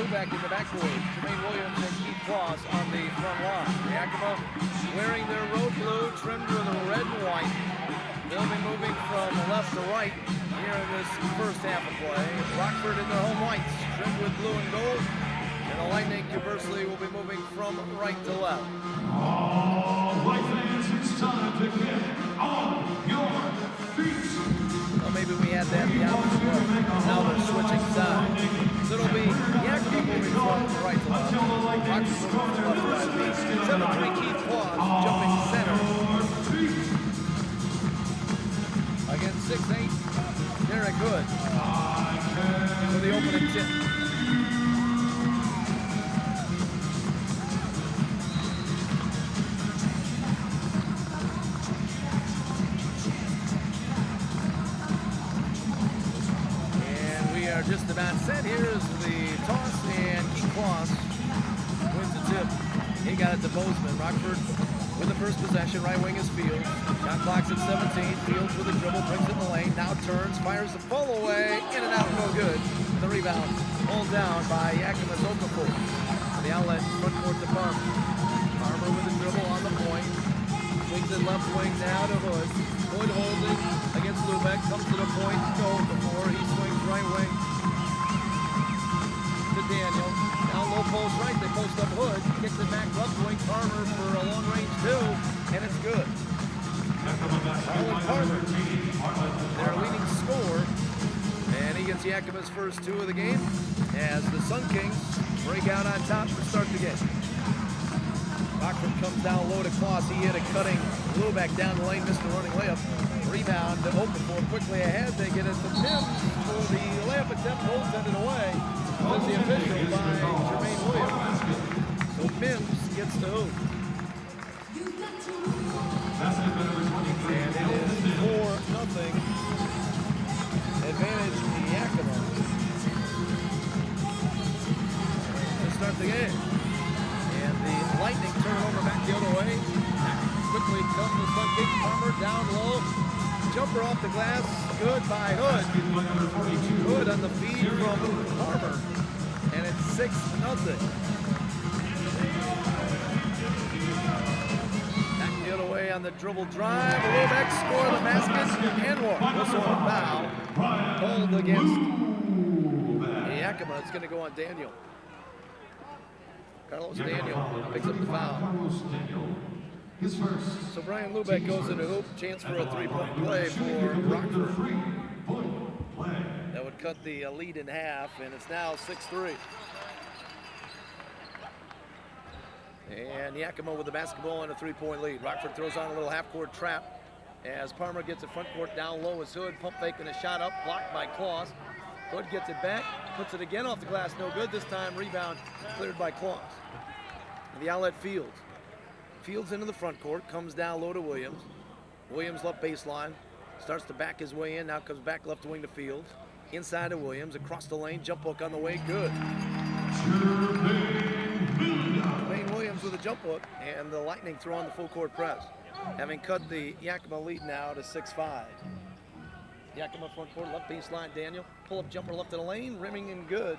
Lubeck in the backboard. Jermaine Williams and Keith Cross on the front line. Yakima wearing their road blue, trimmed with a red and white. They'll be moving from left to right here in this first half of play. Rockford in their home whites, trimmed with blue and gold. And the Lightning, conversely, will be moving from right to left. All right, fans, it's time to get on your feet. Well, maybe we had that the opposite way. Now they're switching sides. So it'll be Yakima moving from right to left. Rockford moving from left to right. 7'3" Keith Claus jumping center. Against 6'8", Derek Hood for the opening tip. And we are just about set. Here's the toss, and Keith Claus wins the tip. He got it to Bozeman. Rockford with the first possession, right wing is Fields. Shot clock's at 17. Fields with a dribble, brings it in the lane. Now turns, fires the pull away. In and out, no good. The rebound pulled down by Yakima's Okafor. The outlet, front court to Farmer. Farmer with a dribble on the point. Swings it left wing now to Hood. Hood holds it against Lubeck. Comes to the point to Okafor. He swings right wing to Daniel. Down low post right, they post up Hood, kicks it back left wing, Farmer for a long range two, and it's good. Marlon Farmer, their leading scorer, and he gets Yakima's first two of the game as the Sun Kings break out on top to start the game. Rockford comes down low to Claus. He hit a cutting Lubeck down the lane, missed the running layup. Rebound to Okafor quickly ahead. They get it to Tim for the layup attempt, goaltended away. Was the official by Jermaine Williams. So Mims gets the hoop. And it is 4-0 advantage to Yakima to start the game. And the Lightning turn it over back the other way. Quickly comes the Sun Kings. Farmer down low. Jumper off the glass. Good by Hood. Hood on the feed from Farmer. And it's 6-0. Back the other way on the dribble drive. Lubeck score the basket and more. Whistle on foul. Called against Yakima. It's going to go on Daniel. Carlos Daniel picks up the foul. So Brian Lubeck goes into hoop. Chance for a three-point play for Rockford. That would cut the lead in half, and it's now 6-3. And Yakima with the basketball and a three-point lead. Rockford throws on a little half-court trap as Palmer gets it front court down low as Hood. Pump faking a shot up, blocked by Claus. Hood gets it back, puts it again off the glass, no good. This time rebound cleared by Claus. And the outlet Fields. Fields into the front court, comes down low to Williams. Williams left baseline, starts to back his way in, now comes back left wing to Fields. Inside to Williams, across the lane, jump hook on the way, good. Jermaine Williams with a jump hook, and the Lightning throw on the full court press, having cut the Yakima lead now to 6-5. Yakima front court, left baseline, Daniel. Pull-up jumper left of the lane, rimming and good.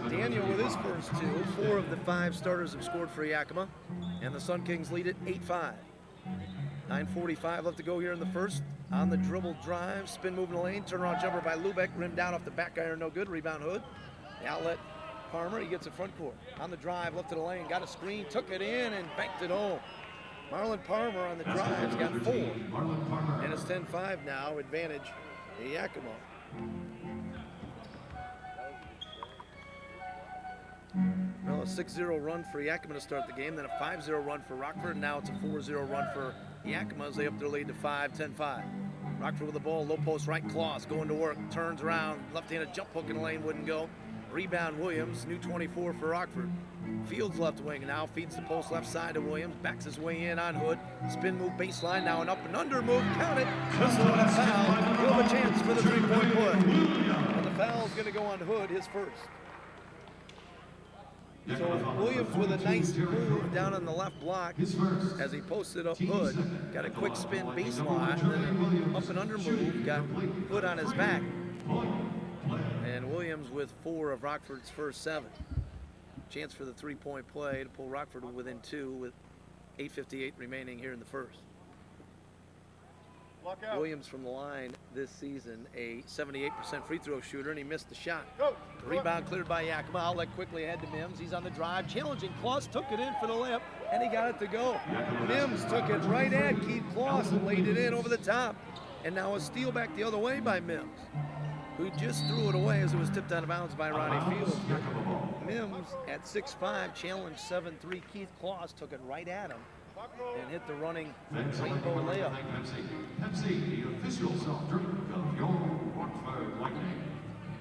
Daniel with his first two. 4 of the 5 starters have scored for Yakima, and the Sun Kings lead it 8-5. 9:45 left to go here in the first. On the dribble drive, spin move in the lane, turnaround jumper by Lubeck, rimmed down off the back iron, no good. Rebound Hood. The outlet, Farmer, he gets it front court. On the drive, left to the lane, got a screen, took it in, and banked it home. Marlon Palmer on the drives got 4. And it's 10-5 now, advantage to Yakima. Well, a 6-0 run for Yakima to start the game, then a 5-0 run for Rockford, and now it's a 4-0 run for Yakima as they up their lead to 5, 10-5. Rockford with the ball, low post right, Claus going to work, turns around, left-handed jump hook in the lane, wouldn't go. Rebound Williams, new 24 for Rockford. Fields left wing, now feeds the post left side to Williams, backs his way in on Hood. Spin move baseline, now an up and under move, count it. Whistle and foul, he'll have a chance for the three-point play. And the foul's gonna go on Hood, his first. So Williams with a nice move down on the left block as he posted up Hood. Got a quick spin baseline, then an up and under move, got Hood on his back. And Williams Williams with 4 of Rockford's first 7. Chance for the 3-point play to pull Rockford within 2 with 8:58 remaining here in the first. Williams from the line this season, a 78% free throw shooter, and he missed the shot. The rebound cleared by Yakima. Outlet quickly ahead to Mims. He's on the drive, challenging Kloss, took it in for the layup, and he got it to go. Mims took it right at Keith Kloss and laid it in over the top. And now a steal back the other way by Mims, who just threw it away as it was tipped out of bounds by Ronnie Fields. Mims at 6'5", challenged 7'3". Keith Kloss took it right at him and hit the running rainbow layup. Pepsi, the official soft drink of your Rockford Lightning.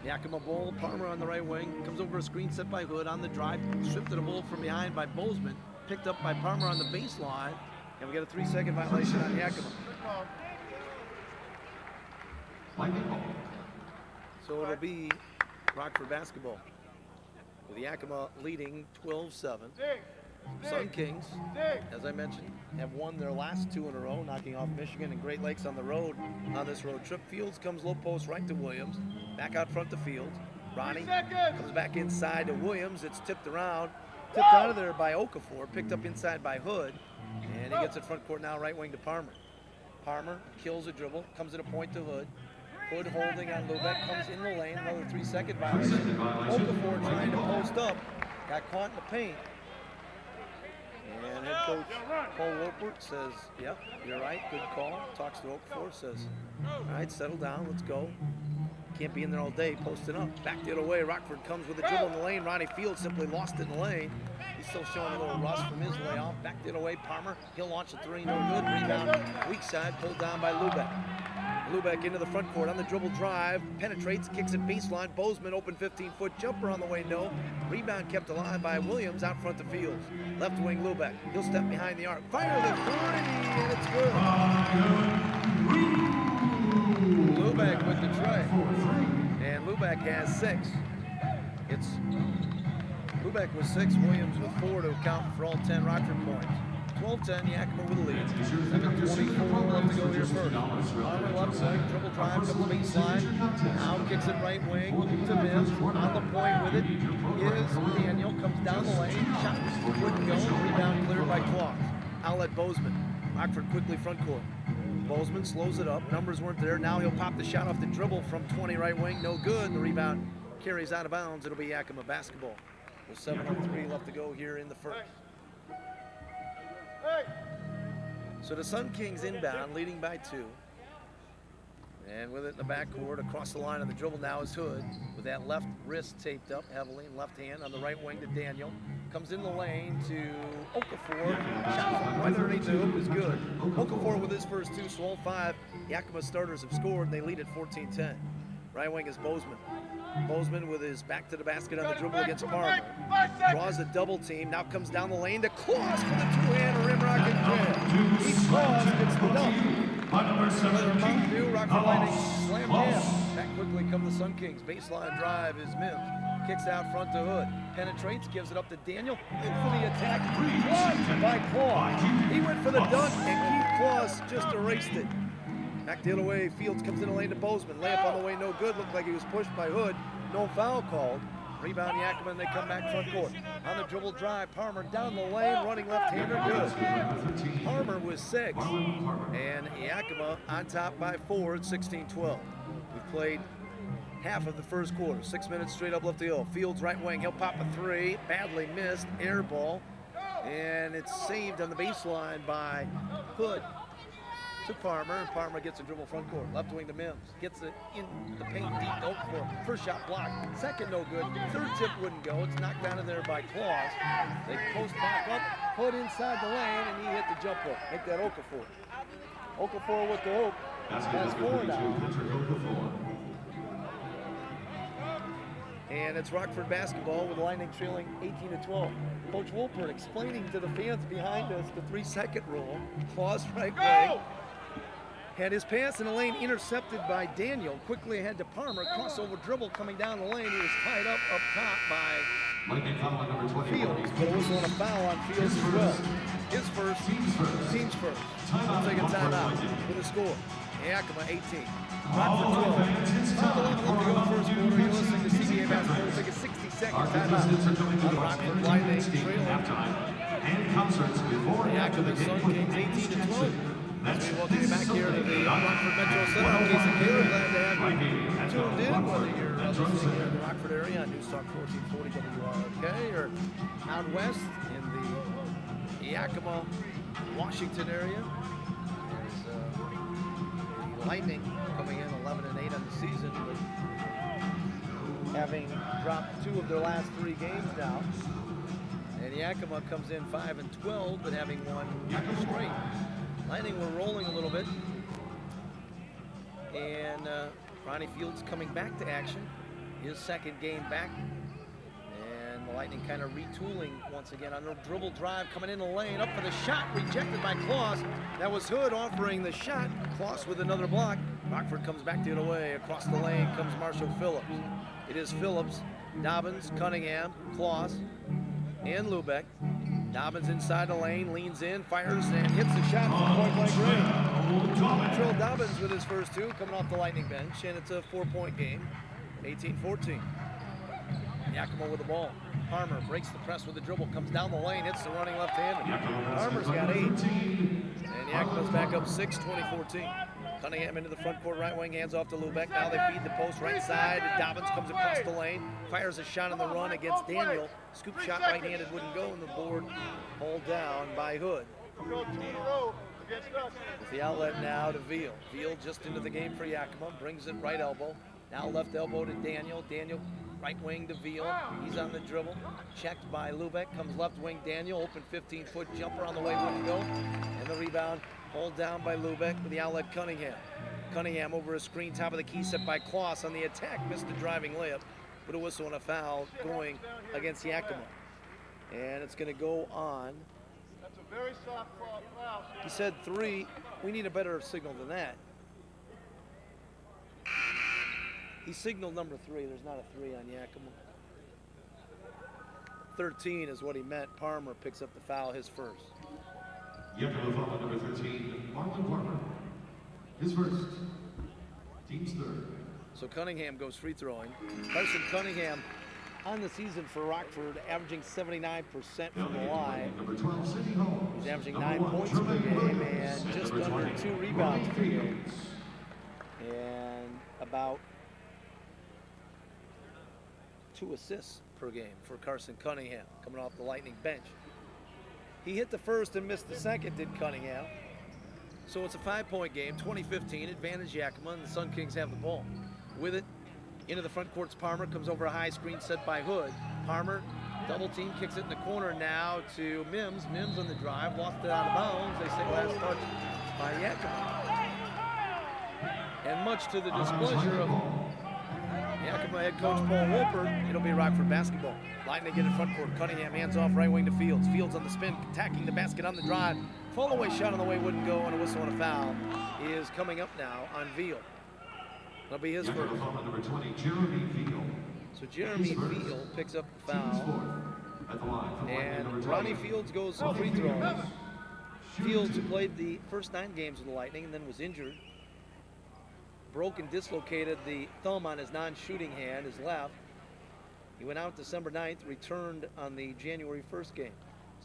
Yakima ball, Palmer on the right wing, comes over a screen set by Hood on the drive, stripped of the ball from behind by Bozeman, picked up by Palmer on the baseline, and we get a 3-second violation on Yakima. So it'll be Rockford basketball, with Yakima leading 12-7. Sun Kings, as I mentioned, have won their last 2 in a row, knocking off Michigan and Great Lakes on the road on this road trip. Fields comes low post right to Williams, back out front to Fields. Ronnie comes back inside to Williams. It's tipped around, tipped out of there by Okafor, picked up inside by Hood, and he gets it front court now, right wing to Palmer. Palmer kills a dribble, comes at a point to Hood. Hood holding on Lubeck, comes in the lane, another 3-second violation. Okafor trying to post up, got caught in the paint. And head coach Paul Wolpert says, yep, you're right, good call. Talks to Okafor, says, all right, settle down, let's go. Can't be in there all day, posting up. Back the other way, Rockford comes with a dribble in the lane. Ronnie Fields simply lost it in the lane. He's still showing a little rust from his layoff. Back the other way, Palmer, he'll launch a 3, no good. Rebound, weak side, pulled down by Lubeck. Lubeck into the front court on the dribble drive, penetrates, kicks it baseline. Bozeman open 15-foot jumper on the way, no. Rebound kept alive by Williams out front to Fields. Left wing Lubeck, he'll step behind the arc. Fire the 3, and it's good. Lubeck with the try. And Lubeck has 6. Lubeck with 6, Williams with 4 to account for all 10 Rockford points. 12-10, Yakima with the lead. 7:24 left to go here first. Palmer left wing, dribble drive, comes baseline. Now kicks it right wing to Mims. On the point with it is Daniel. Comes down the lane. Shot wouldn't go. Rebound cleared by Kloss. Outlet Bozeman. Rockford quickly front court. Bozeman slows it up. Numbers weren't there. Now he'll pop the shot off the dribble from 20 right wing. No good. The rebound carries out of bounds. It'll be Yakima basketball. With 7:03 left to go here in the first. So the Sun Kings inbound, leading by 2. And with it in the backcourt, across the line on the dribble now is Hood, with that left wrist taped up heavily, and left hand on the right wing to Daniel. Comes in the lane to Okafor. Shot from right underneath the hoop is good. Okafor with his first 2, so all 5 Yakima starters have scored, and they lead at 14-10. Right wing is Bozeman. Bozeman with his back to the basket on the dribble against Palmer. Draws a double team, now comes down the lane to Kloss for the 2-hand rim rocket jam. He Kloss gets the dunk. Another Mountain Dew, Rockford Lightning slam jam. Back quickly come the Sun Kings. Baseline drive is Mims. Kicks out front to Hood. Penetrates, gives it up to Daniel. In for the attack. Blocked by Kloss. He went for the dunk, and Keith Kloss just erased it. Back the other way, Fields comes in the lane to Bozeman. Layup on the way, no good. Looked like he was pushed by Hood. No foul called. Rebound Yakima, and they come back front court. On the dribble drive, Palmer down the lane, running left-hander, good. Palmer was 6, and Yakima on top by 4 at 16-12. We've played half of the first quarter. 6 minutes straight up left the hill. Fields right wing, he'll pop a 3, badly missed, air ball, and it's saved on the baseline by Hood. To Palmer, and Palmer gets a dribble front court. Left wing to Mims. Gets it in the paint deep to Okafor. First shot blocked. Second no good. Third tip wouldn't go. It's knocked down in there by Kloss. They post back up, put inside the lane, and he hit the jump hook. Make that Okafor. Okafor with the hook. That's 4 now. And it's Rockford basketball with the Lightning trailing 18-12. Coach Wolpert explaining to the fans behind us the 3-second rule. Kloss right way. Had his pass in the lane intercepted by Daniel. Quickly ahead to Palmer. Crossover dribble coming down the lane. He was tied up top by Fields. But it was on a foul on Fields as well. His first, team's first. We'll take a timeout with a score. Yakima 18. Rockford 12. 5:11 left to go first quarter. You're listening to CBA basketball. We'll take a 60-second timeout on Rockford Lightning trailing. Yakima Sun Kings 18-12. As we welcome you back here to the Rockford Metro Center. I'm Casey Taylor. Glad to have you tuned in, whether you're listening here in the Rockford area on News Talk 1440 WROK or out west in the Yakima, Washington area. The Lightning coming in 11-8 on the season, but having dropped 2 of their last 3 games now. And Yakima comes in 5-12, but having won 2 straight. Lightning were rolling a little bit, and Ronnie Fields coming back to action, his second game back, and the Lightning kind of retooling once again on their dribble drive, coming in the lane, up for the shot, rejected by Kloss. That was Hood offering the shot, Kloss with another block. Rockford comes back to it away, across the lane comes Marshall Phillips. It is Phillips, Dobbins, Cunningham, Kloss, and Lubeck. Dobbins inside the lane, leans in, fires, and hits the shot from point-blank range. Trill Dobbins with his first 2, coming off the Lightning bench, and it's a 4-point game, 18-14. Yakima with the ball. Palmer breaks the press with the dribble, comes down the lane, hits the running left-hander. Palmer's got 8, and Yakima's back up 6, 20-14. Cunningham into the front court, right wing, hands off to Lubeck. Now they feed the post right side. Dobbins comes across the lane, fires a shot on the run against Daniel. Scoop shot right-handed, wouldn't go, and the board hauled down by Hood. With the outlet now to Veal. Veal just into the game for Yakima, brings it right elbow. Now left elbow to Daniel. Daniel right wing to Veal. He's on the dribble. Checked by Lubeck. Comes left wing Daniel. Open 15-foot jumper on the way, wouldn't go. And the rebound hauled down by Lubeck with the outlet Cunningham. Cunningham over a screen, top of the key, set by Kloss on the attack. Missed the driving layup. Put a whistle and a foul going against Yakima. And it's going to go on. That's a very soft foul. He said 3. We need a better signal than that. He signaled number 3. There's not a 3 on Yakima. 13 is what he meant. Palmer picks up the foul, his first. Yakima foul number 13, Marlon Palmer. His first. Team's third. So Cunningham goes free throwing. Carson Cunningham on the season for Rockford, averaging 79% from the line. He's averaging 9 points per game and just under 2 rebounds per game. And about 2 assists per game for Carson Cunningham, coming off the Lightning bench. He hit the first and missed the second, did Cunningham. So it's a 5-point game, 20-15, advantage Yakima, and the Sun Kings have the ball. With it, into the front court's Palmer, comes over a high screen set by Hood. Palmer, double team, kicks it in the corner now to Mims. Mims on the drive, lost it out of bounds. They say last touch by Yakima. And much to the displeasure of Yakima head coach Paul Wolpert, it'll be Rockford basketball. Lightning get in front court. Cunningham hands off right wing to Fields. Fields on the spin, attacking the basket on the drive. Fall away shot on the way wouldn't go, and a whistle and a foul is coming up now on Veal. That'll be his first. Number 20, Jeremy Veal. So Jeremy Veal picks up the foul. And Ronnie Fields goes free throw. Fields, who played the first 9 games with the Lightning and then was injured, broke and dislocated the thumb on his non-shooting hand, his left. He went out December 9th, returned on the January 1st game.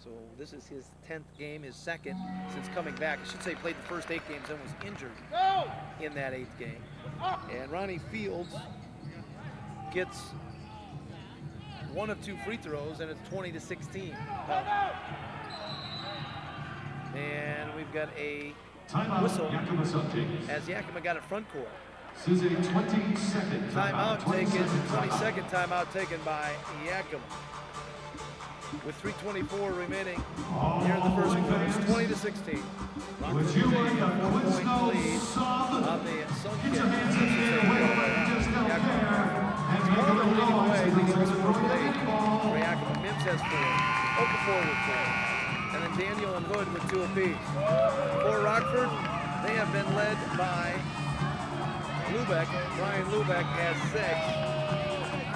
So this is his 10th game, his second since coming back. I should say played the first 8 games and was injured in that 8th game. And Ronnie Fields gets 1 of 2 free throws, and it's 20-16. And we've got a whistle as Yakima got it front court. This is a 20-second timeout taken, 22nd timeout taken by Yakima. With 3:24 remaining here in the first quarter, it's 20-16. Rockford with a 4-point lead on the Sun Kings. Palmer leading away, leading with 8 for Yakima. Mims has 4, Okafor with 4, and then Daniel and Hood with 2 apiece. For Rockford, they have been led by Lubeck. Brian Lubeck has 6,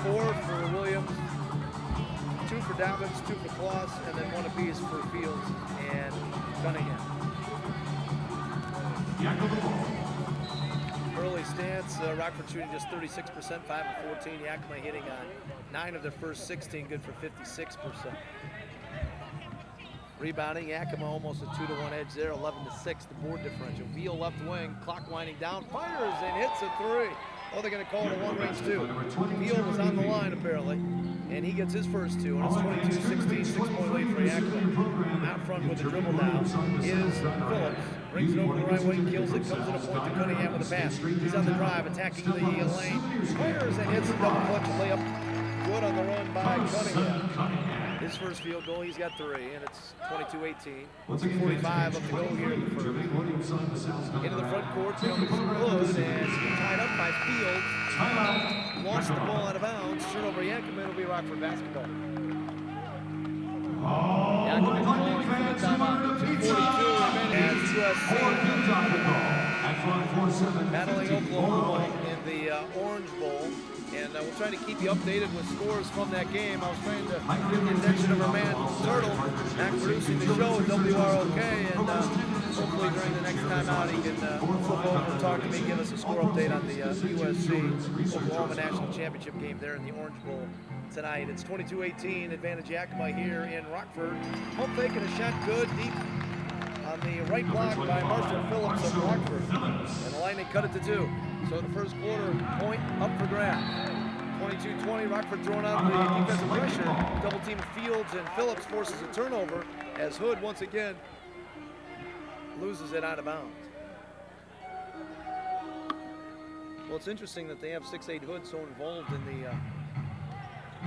4 for Williams, 2 for Dobbins, 2 for Kloss, and then 1 apiece for Fields and Cunningham. stance. Rockford shooting just 36%, 5 of 14. Yakima hitting on 9 of their first 16, good for 56%. Rebounding, Yakima almost a 2-to-1 edge there, 11-6, the board differential. Veal left wing, clock winding down, fires and hits a 3. Oh, they're going to call it a long-range 2. Veal was on the line apparently, and he gets his first 2, and it's 22-16, 6-point lead for Yakima. Out front with the dribble now is Phillips. Brings it over to the right wing, kills it, comes to the point to Cunningham with a pass. He's on the drive, attacking the lane, fires and hits the double clutch layup. Good on the run by Cunningham. His first field goal, he's got 3, and it's 22-18. 45 up to go here in the first. Into the front court, comes Wood, and tied up by Fields. Lost the ball out of bounds. Turnover Yakima, it'll be Rockford basketball. Yakima calling for the timeout. 2:42 remaining as USC battling Oklahoma in the Orange Bowl. And we're trying to keep you updated with scores from that game. I was trying to get the attention of our man, Turtle, back producing the show at WROK. And hopefully during the next time out, he can flip over and talk to me, give us a score update on the USC Oklahoma National Championship game there in the Orange Bowl tonight. It's 22-18, advantage Yakima here in Rockford. Home faking a shot good, deep on the right block by Marshall Phillips of Rockford. And the Lightning cut it to 2. So the first quarter point up for grabs. 22-20, Rockford throwing out the defensive pressure. Double team Fields, and Phillips forces a turnover as Hood once again loses it out of bounds. Well, it's interesting that they have 6'8" Hood so involved in the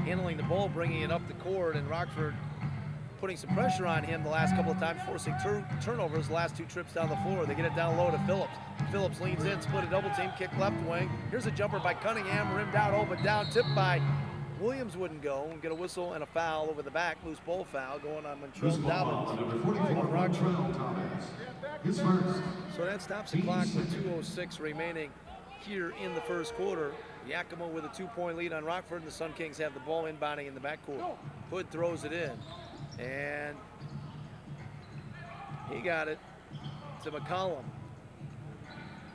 handling the ball, bringing it up the court, and Rockford putting some pressure on him the last couple of times, forcing turnovers the last 2 trips down the floor. They get it down low to Phillips. Phillips leans in, split a double team, kick left wing. Here's a jumper by Cunningham, rimmed out, but down, tipped by Williams, wouldn't go, and get a whistle and a foul over the back, loose ball foul going on Montrell Dobbins. So that stops the clock with 2:06 remaining here in the first quarter. Yakima with a 2-point lead on Rockford, and the Sun Kings have the ball inbounding in the backcourt. Hood throws it in. And he got it to McCollum.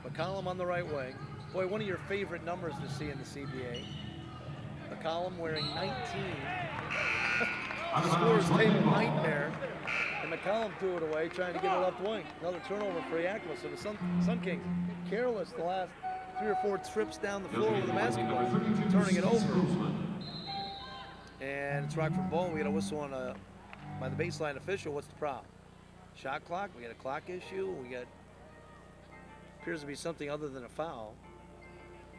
McCollum on the right wing. Boy, one of your favorite numbers to see in the CBA. McCollum wearing 19. Scores table nightmare. And McCollum threw it away, trying to get a left wing. Another turnover for Yakima. So the Sun Kings, careless the last 3 or 4 trips down the floor with the basketball, turning it over. And it's Rockford ball. We got a whistle on by the baseline official. What's the problem? Shot clock? We got a clock issue. We got, appears to be something other than a foul.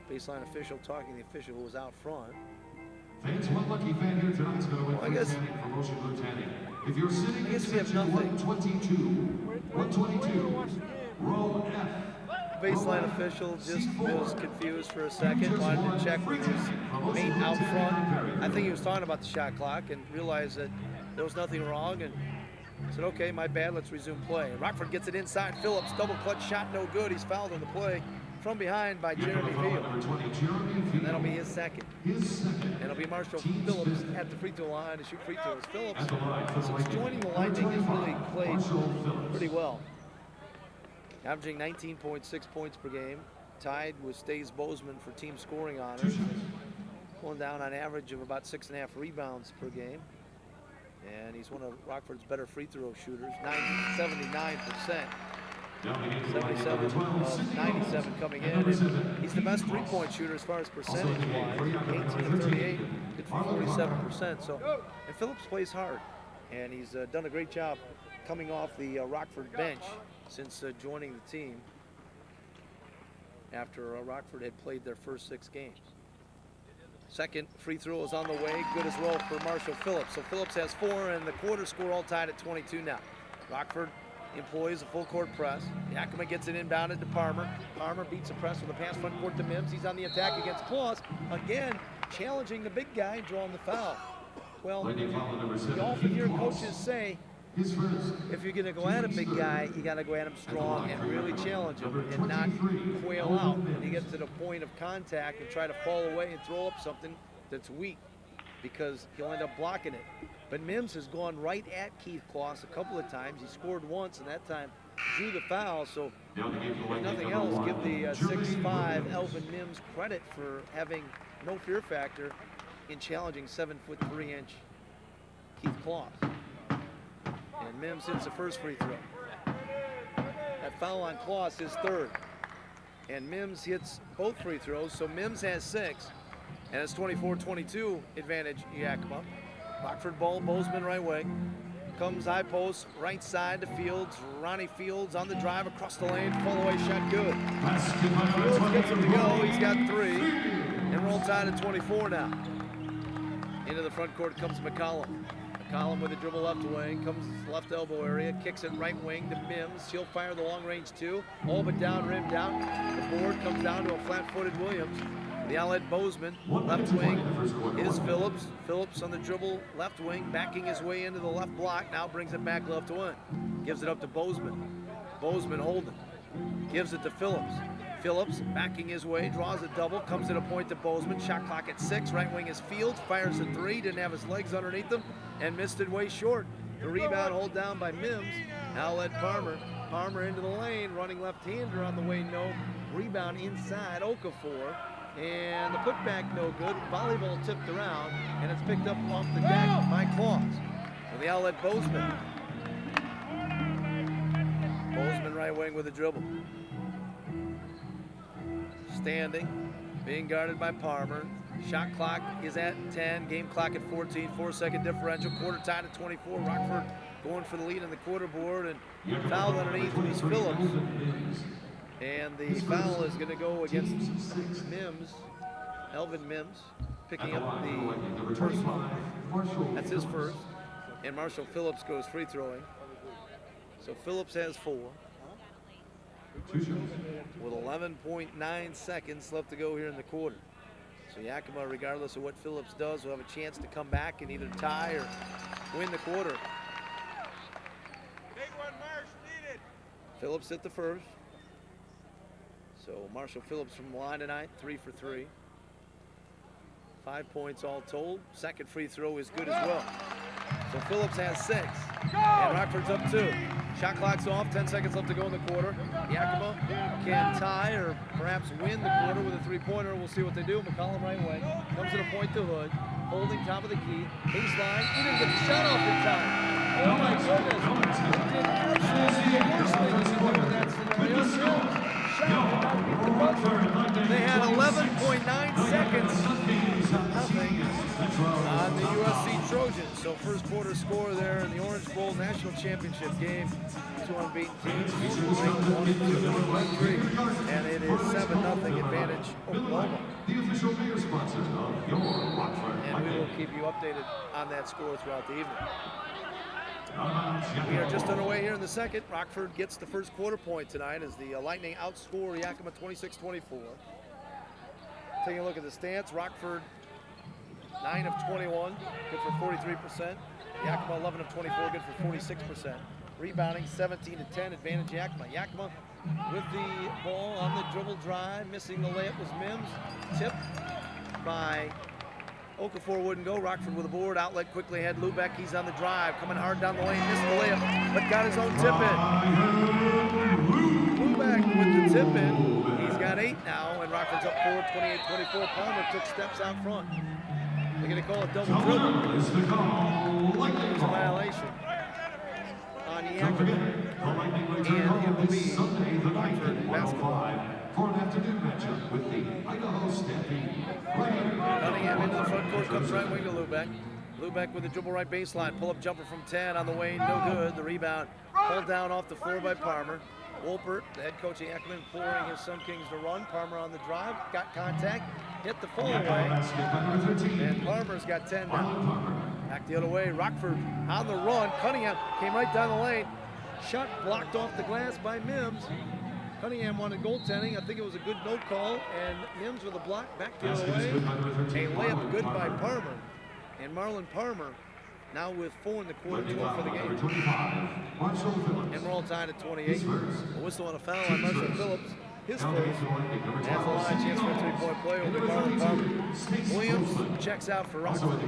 Baseline official talking to the official who was out front. Fans, one lucky fan here tonight's going to win free standing promotion lieutenant. If you're sitting in section 122, row F. Baseline official just was confused for a second, wanted to check with his mate out front. I think he was talking about the shot clock and realized that there was nothing wrong and said, okay, my bad, let's resume play. Rockford gets it inside. Phillips, double clutch shot, no good. He's fouled on the play from behind by Jeremy Field. And that'll be his second. And it'll be Marshall Phillips at the free throw line to shoot free throws. Phillips, since joining the Lightning, has really played pretty well. Averaging 19.6 points per game, tied with Stays Bozeman for team scoring honors. Pulling down on average of about 6.5 rebounds per game. And he's one of Rockford's better free throw shooters, 79%. 77 of 97 coming in. And he's the best three-point shooter as far as percentage-wise. 18 of 38, good for 47%. So, and Phillips plays hard, and he's done a great job coming off the Rockford bench since joining the team after Rockford had played their first 6 games. Second free throw is on the way, good as well for Marshall Phillips. So Phillips has 4, and the quarter score all tied at 22 now. Rockford employs a full court press. Yakima gets it inbounded to Palmer. Palmer beats the press with a pass front court to Mims. He's on the attack against Claus. Again, challenging the big guy, drawing the foul. Well, you often hear coaches say, if you're going to go at a big guy, you got to go at him strong and really challenge him and not quail out when you get to the point of contact and try to fall away and throw up something that's weak, because he'll end up blocking it. But Mims has gone right at Keith Claus a couple of times. He scored once, and that time drew the foul, so if nothing else, give the 6'5" Elvin Mims credit for having no fear factor in challenging 7'3" Keith Kloss. And Mims hits the first free throw. That foul on Kloss is third. And Mims hits both free throws, so Mims has 6. And it's 24-22 advantage Yakima. Rockford ball, Bozeman right wing. Comes high post, right side to Fields. Ronnie Fields on the drive across the lane, fall away shot good. Fields gets him to go, he's got 3. And roll tide at 24 now. Into the front court comes McCollum. McCollum with a dribble left wing, comes left elbow area, kicks it right wing to Mims. He'll fire the long range 2, all but down, rim down. The board comes down to a flat-footed Williams. The outlet Bozeman, left wing is Phillips. Phillips on the dribble, left wing, backing his way into the left block. Now brings it back left wing. Gives it up to Bozeman. Bozeman holding. Gives it to Phillips. Phillips backing his way, draws a double, comes at a point to Bozeman. Shot clock at 6. Right wing is Fields, fires a 3, didn't have his legs underneath him, and missed it way short. The rebound hold down by Mims. Outlet Palmer. Palmer into the lane, running left-hander on the way, no. Rebound inside Okafor. And the putback no good. Volleyball tipped around, and it's picked up off the deck by Kloss. So the outlet Bozeman. Bozeman right wing with a dribble. Standing, being guarded by Palmer. Shot clock is at 10, game clock at 14, 4-second differential. Quarter tied at 24. Rockford going for the lead on the quarter board, and fouled underneath was Phillips. And the foul is going to go against Mims, Elvin Mims, picking up the first one. That's his first. And Marshall Phillips goes free throwing. So Phillips has 4. With 11.9 seconds left to go here in the quarter. So Yakima, regardless of what Phillips does, will have a chance to come back and either tie or win the quarter. Big one, Marsh, needed. Phillips hit the first. So Marshall Phillips from the line tonight, 3 for 3. 5 points all told. Second free throw is good as well. So Phillips has 6. And Rockford's up 2. Shot clock's off, 10 seconds left to go in the quarter. Yakima can tie or perhaps win the quarter with a 3-pointer. We'll see what they do. McCollum right way. Comes to the point to Hood. Holding top of the key. Baseline. He didn't get the shot off in time. Oh my goodness. He did absolutely the worst thing he could do in that scenario. They had 11.9 seconds, nothing on the USC Trojans. So first quarter score there in the Orange Bowl National Championship game. 2 unbeaten teams, 1, 2, 3, and it is 7-0 advantage Oklahoma. The official beer sponsor of your Rockford. And we will keep you updated on that score throughout the evening. We are just underway here in the second. Rockford gets the first quarter point tonight as the Lightning outscore Yakima 26-24. Taking a look at the stats, Rockford 9 of 21, good for 43%. Yakima 11 of 24, good for 46%. Rebounding 17 to 10, advantage Yakima. Yakima with the ball on the dribble drive, missing the layup was Mims. Tipped by Okafor wouldn't go. Rockford with a board. Outlet quickly ahead. Lubeck, he's on the drive. Coming hard down the lane. Missed the layup, but got his own tip in. Lubeck with the tip in. He's got 8 now, and Rockford's up 4, 28-24. Palmer took steps out front. They're going to call it double dribble. It's a violation on Yakima. And it will be Rockford basketball. For an afternoon matchup with the Idaho Stampede. Cunningham into the front court, comes right wing to Lubeck. Lubeck with the dribble right baseline. Pull-up jumper from 10 on the way, no good. The rebound pulled down off the floor by Palmer. Wolpert, the head coach of Yakima, imploring his Sun Kings to run. Palmer on the drive, got contact, hit the full away. And Palmer's got 10 now. Back the other way, Rockford on the run. Cunningham came right down the lane. Shot blocked off the glass by Mims. Cunningham wanted goaltending. I think it was a good no call, and Mims with a block back the other way. A layup good by Palmer. And Marlon Palmer now with 4 in the quarter, 12 for the game. And we're all tied at 28. A whistle on a foul on Marshall Phillips. His first. Has a line chance for a 3-point play over Marlon Palmer. Williams checks out for Rockford.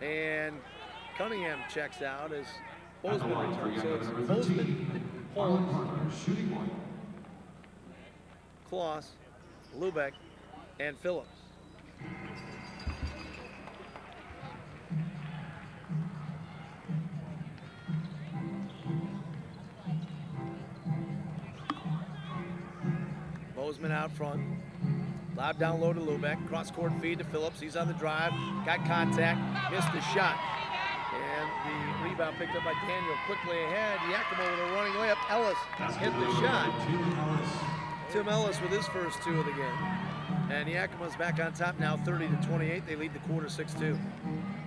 And Cunningham checks out as Bozeman returns. So it's Bozeman, Holmes, Kloss, Lubeck, and Phillips. Bozeman out front. Lob down low to Lubeck. Cross-court feed to Phillips. He's on the drive. Got contact. Missed the shot. And the rebound picked up by Daniel. Quickly ahead. Yakima with a running layup. Ellis hit the shot. Tim Ellis with his first 2 of the game. And Yakima's back on top now, 30-28. They lead the quarter 6-2.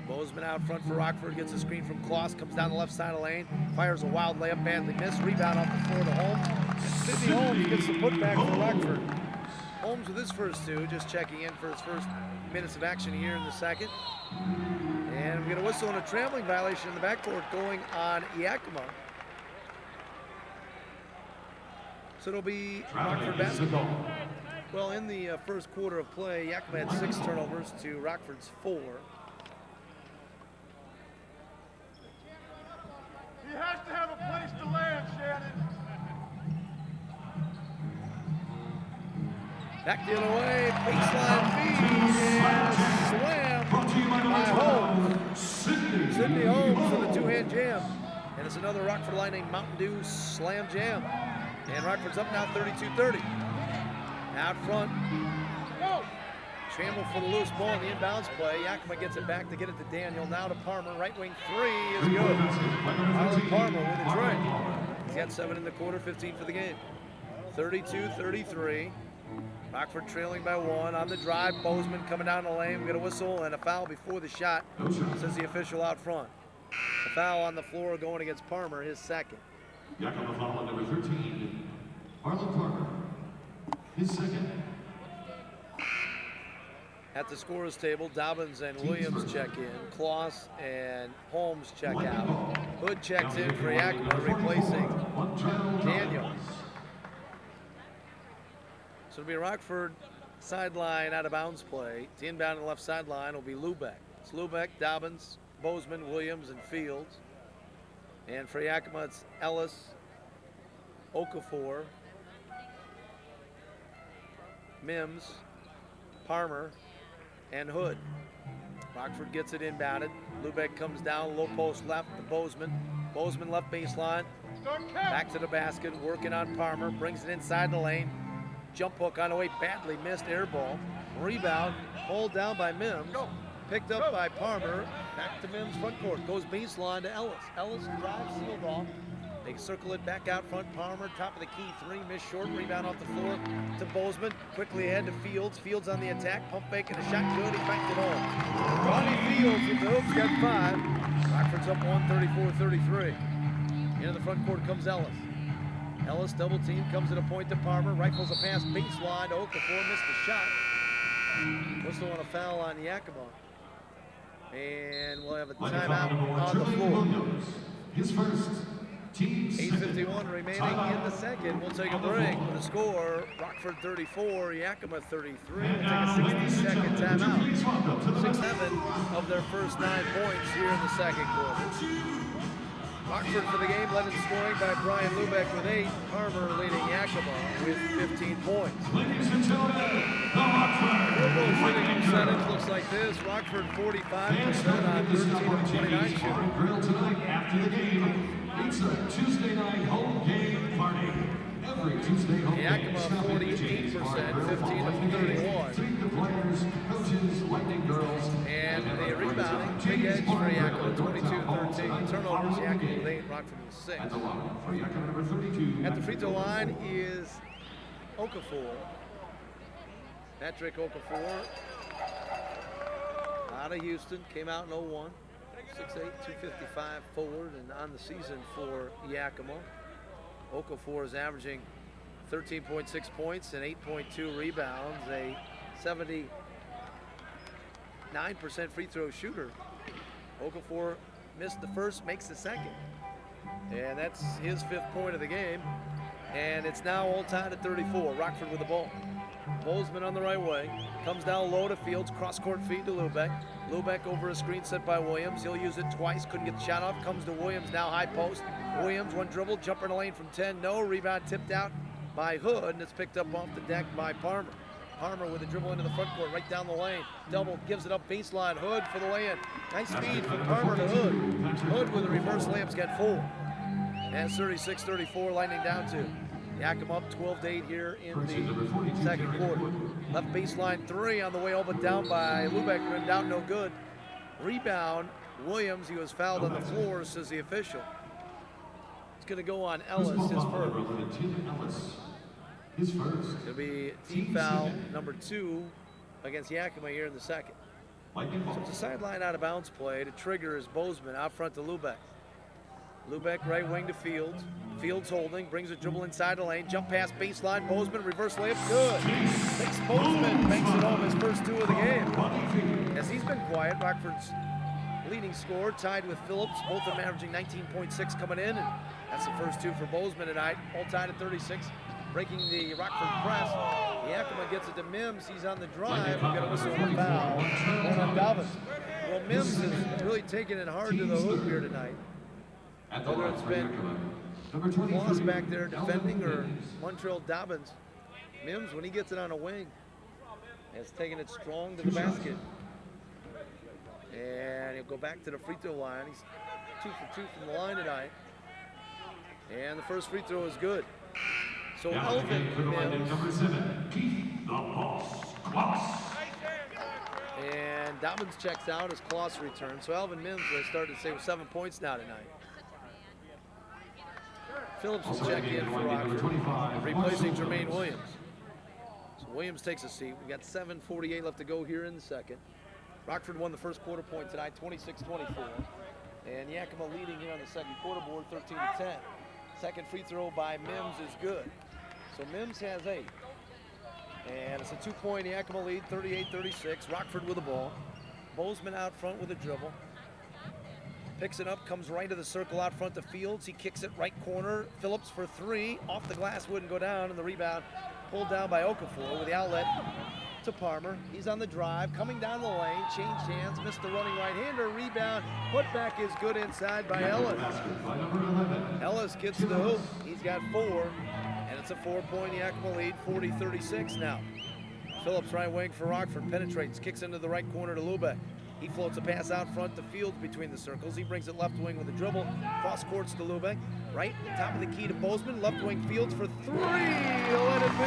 Bozeman out front for Rockford. Gets a screen from Kloss. Comes down the left side of the lane. Fires a wild layup. Badly missed. Rebound off the floor to Holmes. Sidney Holmes gets the putback for Rockford. Holmes with his first 2, just checking in for his first minutes of action here in the second. And we get a whistle and a traveling violation in the backcourt going on Yakima. So it'll be Rockford basketball. Well, in the first quarter of play, Yakima had 6 turnovers to Rockford's 4. He has to have a place to land, Shannon. Back the other way, baseline feed, and slam by Holmes. Sidney Holmes with a 2-hand jam. And it's another Rockford Lightning Mountain Dew slam jam. And Rockford's up now 32-30. Out front. Scramble for the loose ball in the inbounds play. Yakima gets it back to get it to Daniel. Now to Palmer. Right wing 3 is good. Arlen Palmer with a tray. He's got 7 in the quarter, 15 for the game. 32-33. Rockford trailing by 1 on the drive. Bozeman coming down the lane. We get a whistle and a foul before the shot, says the official out front. A foul on the floor going against Palmer, his second. Yakima foul on number 13, Arlen Palmer, his second. At the scorer's table, Dobbins and Williams check in. Kloss and Holmes check out. Hood checks in for Yakima, replacing Daniel. So it'll be a Rockford sideline out of bounds play. The inbound on the left sideline will be Lubeck. It's Lubeck, Dobbins, Bozeman, Williams, and Fields. And for Yakima, it's Ellis, Okafor, Mims, Palmer, and Hood. Rockford gets it inbounded. Lubeck comes down, low post left to Bozeman. Bozeman left baseline. Back to the basket, working on Palmer. Brings it inside the lane. Jump hook on the way, badly missed, air ball. Rebound, pulled down by Mims. Picked up by Palmer. Back to Mims, front court. Goes baseline to Ellis. Ellis drives, sealed off. They circle it back out front. Palmer, top of the key, 3, missed short. Rebound off the floor to Bozeman. Quickly ahead to Fields. Fields on the attack. Pump fake and a shot good. He banked it home. Ronnie Fields with the hooks, got 5. Rockford's up 1, 34-33. Into the front court comes Ellis. Ellis double team, comes at a point to Palmer. Rifles a pass baseline to Okafor. Missed the shot. Whistle on a foul on Yakima. And we'll have a timeout on the floor. His first. 8:51 remaining in the second. We'll take a break with a score. Rockford 34, Yakima 33. We'll take a 60-second timeout. 6-7 of their first 9 points here in the second quarter. Rockford for the game led in scoring by Brian Lubeck with 8. Palmer leading Yakima with 15 points. Ladies and gentlemen, the Rockford shooting percentage looks like this. Rockford 45% on 13 of 29 shooting. Grill tonight after the game. It's a Tuesday night home game party. Every Tuesday home Yakima 48%, 15 of 31. Treat the players, coaches, Lightning girls. And the rebounding, big edge for Yakima, 22-13. Turnovers, Yakima with 8, Rockford with 6. At the line for Yakima number 32. At the free throw line is Okafor. Patrick Okafor out of Houston, came out in 01. 6'8", 255 forward, and on the season for Yakima. Okafor is averaging 13.6 points and 8.2 rebounds, a 79% free throw shooter. Okafor missed the first, makes the second. And that's his 5th point of the game. And it's now all tied at 34. Rockford with the ball. Bozeman on the right wing. Comes down low to Fields. Cross-court feed to Lubeck. Lubeck over a screen set by Williams. He'll use it twice. Couldn't get the shot off. Comes to Williams now high post. Williams one dribble. Jumper in the lane from 10. No. Rebound tipped out by Hood. And it's picked up off the deck by Parmer. Parmer with a dribble into the front court, right down the lane. Double, gives it up baseline. Hood for the lay-in. Nice feed from Parmer to Hood. Hood with a reverse layup's got 4. And 36-34, Lightning down 2. Yakima up 12-8 here in the second quarter. Left baseline 3 on the way, all but down by Lubeck. Rimmed out, no good. Rebound, Williams. He was fouled on the floor, says the official. It's going to go on Ellis, his first. It'll be team foul number 2 against Yakima here in the second. So it's a sideline out of bounds play. To trigger is Bozeman out front to Lubeck. Lubeck right wing to Fields. Fields holding, brings a dribble inside the lane. Jump pass baseline. Bozeman reverse layup. Good. Takes Bozeman, banks it home, his first 2 of the game. As he's been quiet, Rockford's leading scorer tied with Phillips. Both of them averaging 19.6 coming in. And that's the first 2 for Bozeman tonight. All tied at 36. Breaking the Rockford press. Yakima gets it to Mims. He's on the drive. We've got a whistle on the foul. Going on Dobbins. Well, Mims is really taking it hard to the hoop here tonight. Whether it's been Moss back there defending or Montreal Dobbins, Mims, when he gets it on a wing, has taken it strong to the basket. And he'll go back to the free throw line. He's 2 for 2 from the line tonight. And the first free throw is good. So Elvin Mims, and Dobbins checks out as Kloss returns. So Elvin Mims, they started to say, with 7 points now tonight. Phillips will check in for Rockford, replacing Jermaine Williams. So Williams takes a seat. We've got 7:48 left to go here in the second. Rockford won the first quarter point tonight, 26-24. And Yakima leading here on the second quarter board, 13-10. Second free throw by Mims is good. So Mims has 8. And it's a 2-point Yakima lead, 38-36. Rockford with the ball. Bozeman out front with a dribble. Picks it up, comes right to the circle out front to Fields. He kicks it right corner. Phillips for 3. Off the glass, wouldn't go down. And the rebound pulled down by Okafor with the outlet to Parmer. He's on the drive, coming down the lane. Changed hands, missed the running right-hander. Rebound, put back is good inside by Ellis. Ellis gets the hoop. He's got 4. And it's a 4-point Yakima lead, 40-36 now. Phillips right wing for Rockford, penetrates, kicks into the right corner to Lubeck. He floats a pass out front to Fields between the circles. He brings it left wing with a dribble. Cross courts to Lubeck. Right, top of the key to Bozeman. Left wing Fields for 3. Let it be.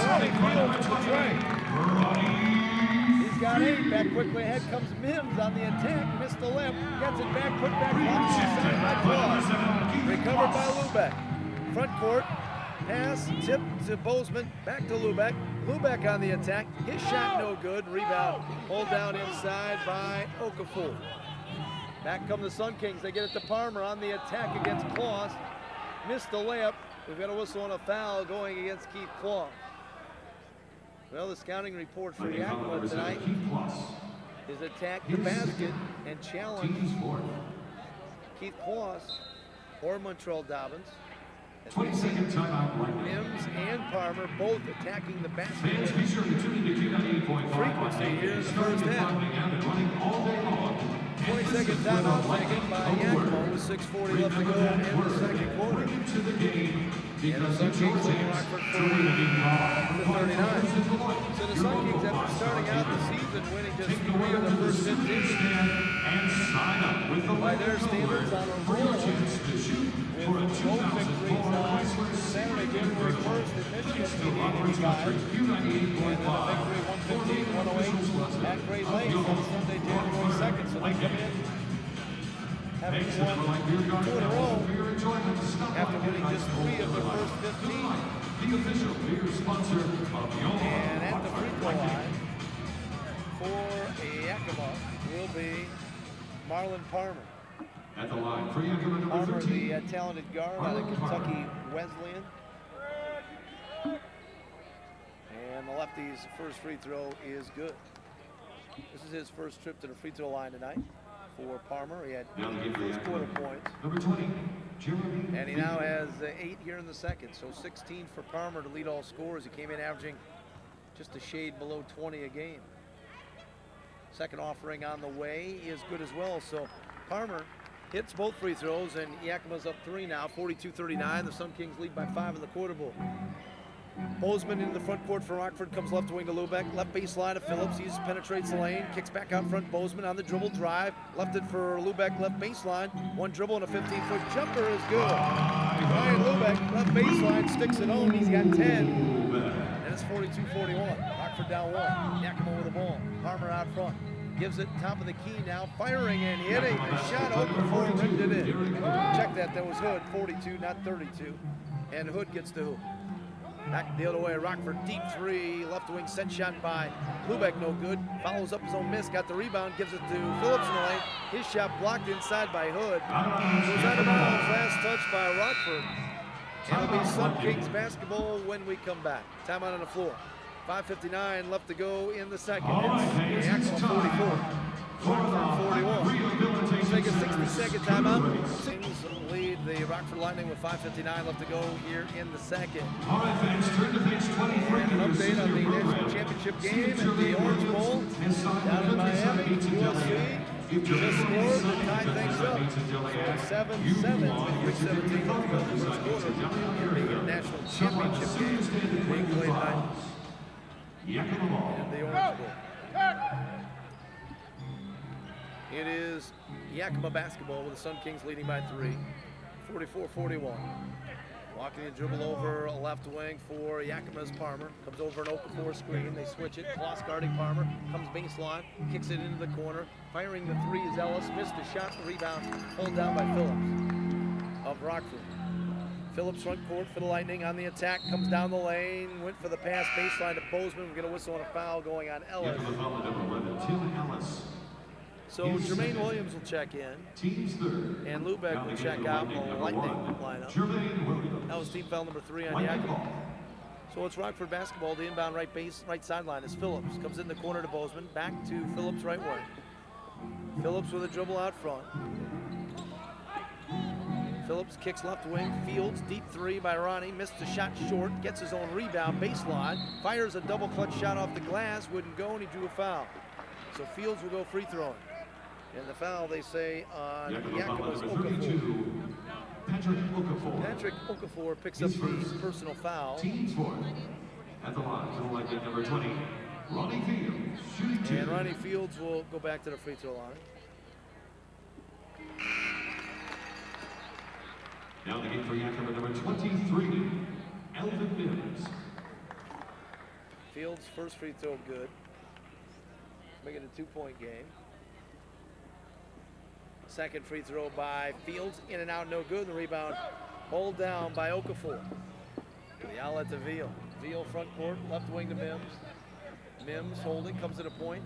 Ronnie Fields with the tray. He's got 8. Back quickly ahead comes Mims on the attack. Missed the left. Gets it back. Put back. Recovered by Lubeck. Front court. Pass, tip to Bozeman, back to Lubeck. Lubeck on the attack. His shot no good. Rebound pulled down inside by Okafor. Back come the Sun Kings. They get it to Parmer on the attack against Kloss. Missed the layup. We've got a whistle on a foul going against Keith Kloss. Well, the scouting report for Yakima tonight is attack the basket and challenge Keith Kloss or Montreal Dobbins. 22nd timeout. Mims and Parmer both attacking the basket. Fans, be sure to tune in to Q98.5. Frequency here in the first half. 22nd timeout taken by Yakima with 6:40 left to go in the second quarter. And the Sun Kings leading Rockford 40-39. So the Sun Kings, after starting out the season winning just 3 of the first 15, by their standards on a roll, with goal victories on Saturday, January 1st in Michigan, beating 85, and then a victory 115-108 at Great Lakes on Sunday, January 2nd. So they come in having won 2 in a row after winning just 3 of their first 15. And at the free throw line for Yakima will be Marlon Parmer. At the line for Yakima number Parmer, 13. the talented guard out of Kentucky Wesleyan. And the lefty's first free throw is good. This is his first trip to the free throw line tonight for Parmer. He had 8 first quarter points. Number 20, Jeremy. And he now has 8 here in the second. So 16 for Parmer to lead all scorers. He came in averaging just a shade below 20 a game. Second offering on the way is good as well. So Parmer hits both free throws, and Yakima's up 3 now, 42-39. The Sun Kings lead by 5 in the quarter ball. Bozeman into the front court for Rockford, comes left wing to Lubeck, left baseline to Phillips. He penetrates the lane, kicks back out front. Bozeman on the dribble drive, left it for Lubeck, left baseline. One dribble and a 15-foot jumper is good. Ryan Lubeck, left baseline, sticks it home. He's got 10, and it's 42-41. Rockford down 1. Yakima with the ball. Parmer out front. Gives it top of the key now, firing and hitting. The shot open for him, ripped it in. Check that, that was Hood, 42, not 32. And Hood gets the hoop. Back the other way, Rockford deep 3, left wing set shot by Lubeck, no good. Follows up his own miss, got the rebound, gives it to Phillips in the lane. His shot blocked inside by Hood. Goes out of bounds, last touch by Rockford. And it'll be Sun Kings basketball when we come back. Timeout on the floor. 5:59 left to go in the second. It's Yakima 44, Rockford 41. We'll take a 60-second timeout. Kings lead the Rockford Lightning with 5:59 left to go here in the second. All right, fans, turn to page 23. And an update on the national championship game at the Orange Bowl down in Miami. USC just scored to tie things up. So 7-7 with 3:17 left to go in the first quarter in the national championship game being played tonight. Yakima ball. And the Orange Bowl. It is Yakima basketball with the Sun Kings leading by 3, 44-41. Walking the dribble over left wing for Yakima's Parmer. Comes over an Okafor screen. They switch it. Kloss guarding Parmer. Comes baseline. Kicks it into the corner. Firing the 3 is Ellis. Missed the shot. The rebound pulled down by Phillips of Rockford. Phillips front court for the Lightning on the attack, comes down the lane, went for the pass baseline to Bozeman. We're going to whistle on a foul going on Ellis. So Jermaine Williams will check in, and Lubeck will check out the Lightning lineup. That was team foul number 3 on Yakima. So it's Rockford basketball. The inbound right sideline is Phillips. Comes in the corner to Bozeman, back to Phillips right wing. Phillips with a dribble out front. Phillips kicks left wing, Fields, deep 3 by Ronnie, missed the shot short, gets his own rebound, baseline, fires a double clutch shot off the glass, wouldn't go, and he drew a foul. So Fields will go free throwing. And the foul, they say, on Yakima's Okafor. Patrick Okafor picks up the personal foul. At the line, number 20, Ronnie Fields, shooting 2. And Ronnie Fields will go back to the free throw line. Now the game for Yakima, number 23, Elvin Mims. Fields' first free throw good. Make it a 2-point game. Second free throw by Fields, in and out, no good. The rebound pulled down by Okafor. The outlet to Veal. Veal front court, left wing to Mims. Mims holding, comes to the point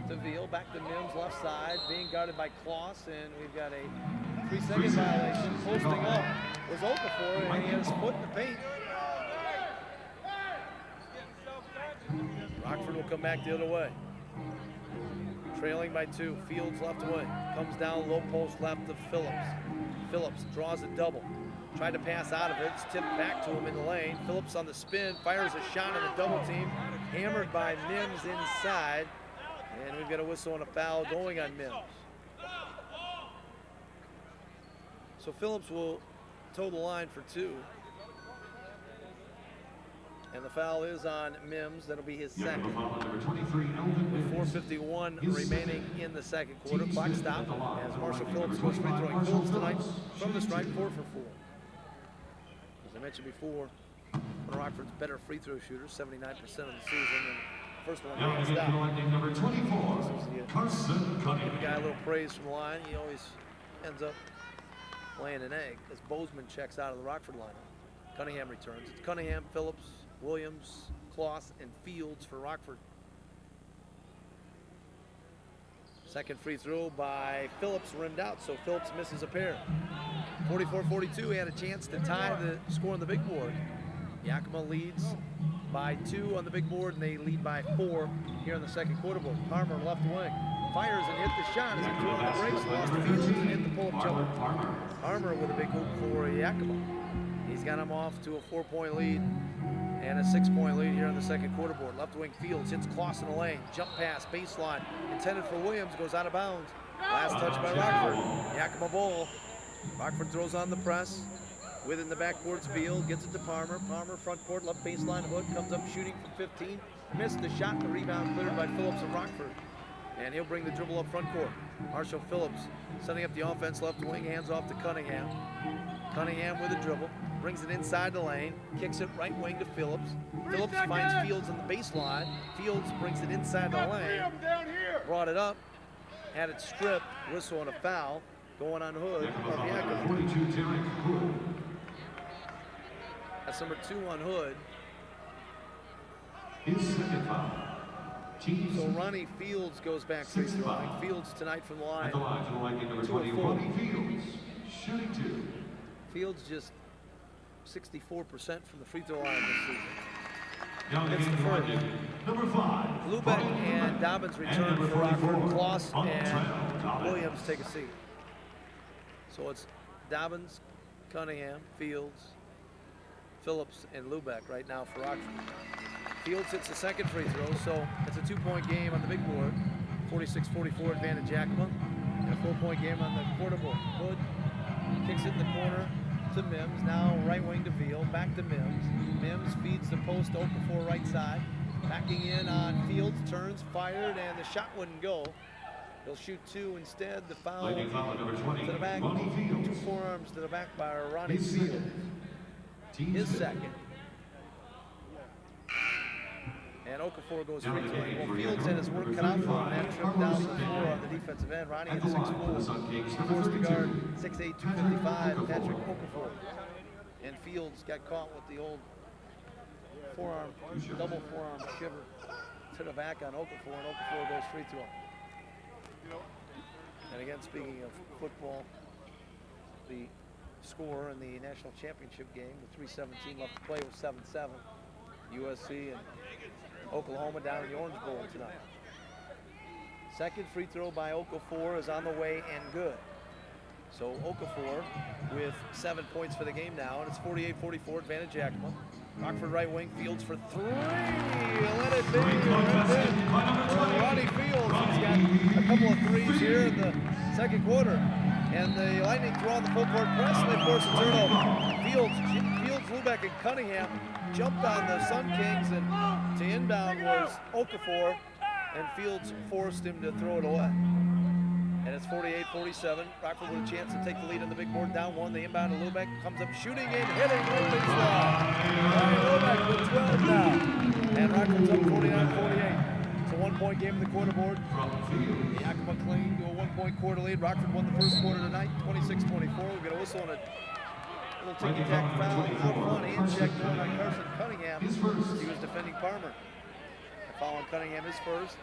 to Veal, back to Mims, left side, being guarded by Kloss, and we've got a 3-second violation. Posting up was Okafor, and he has his foot in the paint. Rockford will come back the other way. Trailing by 2, Fields left wing. Comes down low post left to Phillips. Phillips draws a double. Tried to pass out of it, it's tipped back to him in the lane. Phillips on the spin, fires a shot in the double team. Hammered by Mims inside. And we've got a whistle and a foul going on Mims. So Phillips will toe the line for 2. And the foul is on Mims. That'll be his second. With 4:51 remaining in the second quarter. Clock stopped as Marshall Phillips goes free throwing. Phillips tonight from the stripe, 4 for 4. As I mentioned before, one of Rockford's better free throw shooters, 79% of the season. And first one being stopped. Number 24, Carson Cunningham. Give the guy a little praise from the line. He always ends up laying an egg as Bozeman checks out of the Rockford lineup. Cunningham returns. It's Cunningham, Phillips, Williams, Kloss, and Fields for Rockford. Second free throw by Phillips, rimmed out, so Phillips misses a pair. 44-42, he had a chance to tie the score on the big board. Yakima leads by 2 on the big board, and they lead by 4 here in the second quarter. Parmer left wing, fires and hit the shot as he drew on the brakes, lost Fields and hit the pull-up jumper. Parmer with a big hoop for Yakima. He's got him off to a 4-point lead. And a 6-point lead here on the second quarter board. Left wing Fields hits Clausen in the lane. Jump pass, baseline, intended for Williams, goes out of bounds. Last touch by Rockford. Yakima ball. Rockford throws on the press. Within the backboards Field, gets it to Palmer. Palmer front court, left baseline, Hood comes up shooting from 15. Missed the shot, the rebound cleared by Phillips of Rockford. And he'll bring the dribble up front court. Marshall Phillips setting up the offense, left wing, hands off to Cunningham. Cunningham with a dribble, brings it inside the lane, kicks it right wing to Phillips. Phillips finds Fields on the baseline. Fields brings it inside the lane, brought it up, had it stripped, whistle and a foul, going on Hood. That's number 2 on Hood. His second foul. So Ronnie Fields goes back free throw. Fields tonight from the line. At the line for the line, number 20, Ronnie Fields, shooting 2. Fields just 64% from the free throw line this season. Now It's the first. Number 5. Lubeck and Dobbins return for Rockford. Kloss and Williams take a seat. So it's Dobbins, Cunningham, Fields, Phillips, and Lubeck right now for Rockford. Fields hits the second free throw, so it's a 2-point game on the big board. 46-44 advantage Yakima. And a 4-point game on the quarter board. Hood kicks it in the corner to Mims. Now right wing to Veal. Back to Mims. Mims feeds the post to Okafor right side. Backing in on Fields. Turns, fired, and the shot wouldn't go. He'll shoot 2 instead. The foul to the back. 2 forearms to the back by Ronnie Fields. His second. And Okafor goes free throw. Well, Fields had his work cut out for him. That trip down the floor on the defensive end. Ronnie at 6'4", forced to guard 6'8", 255, Patrick Okafor. And Fields got caught with the old forearm, double forearm shiver to the back on Okafor, and Okafor goes free throw. And again, speaking of football, the score in the national championship game, with 3:17 left to play, was 7-7. USC and Oklahoma down in the Orange Bowl tonight. Second free throw by Okafor is on the way and good. So Okafor with 7 points for the game now, and it's 48-44 advantage Yakima. Rockford right wing, Fields for 3. Let it be. Ronnie Fields, he's got a couple of threes here in the second quarter. And the Lightning throw on the full court press, and they force a turnover. Fields, Lubeck, and Cunningham jumped on the Sun Kings, and to inbound was Okafor, and Fields forced him to throw it away. And it's 48-47. Rockford with a chance to take the lead on the big board, down 1. They inbound to Lubeck, comes up shooting and hitting right baseline. Lubeck with 12 now. And Rockford's up 49-48. It's a 1-point game in the quarter board. Yakima clinging to a 1-point quarter lead. Rockford won the first quarter tonight, 26-24. We've got a whistle and a little ticky-tack foul out front. Hand check going on Carson Cunningham. He was defending Palmer. A foul on Cunningham is first.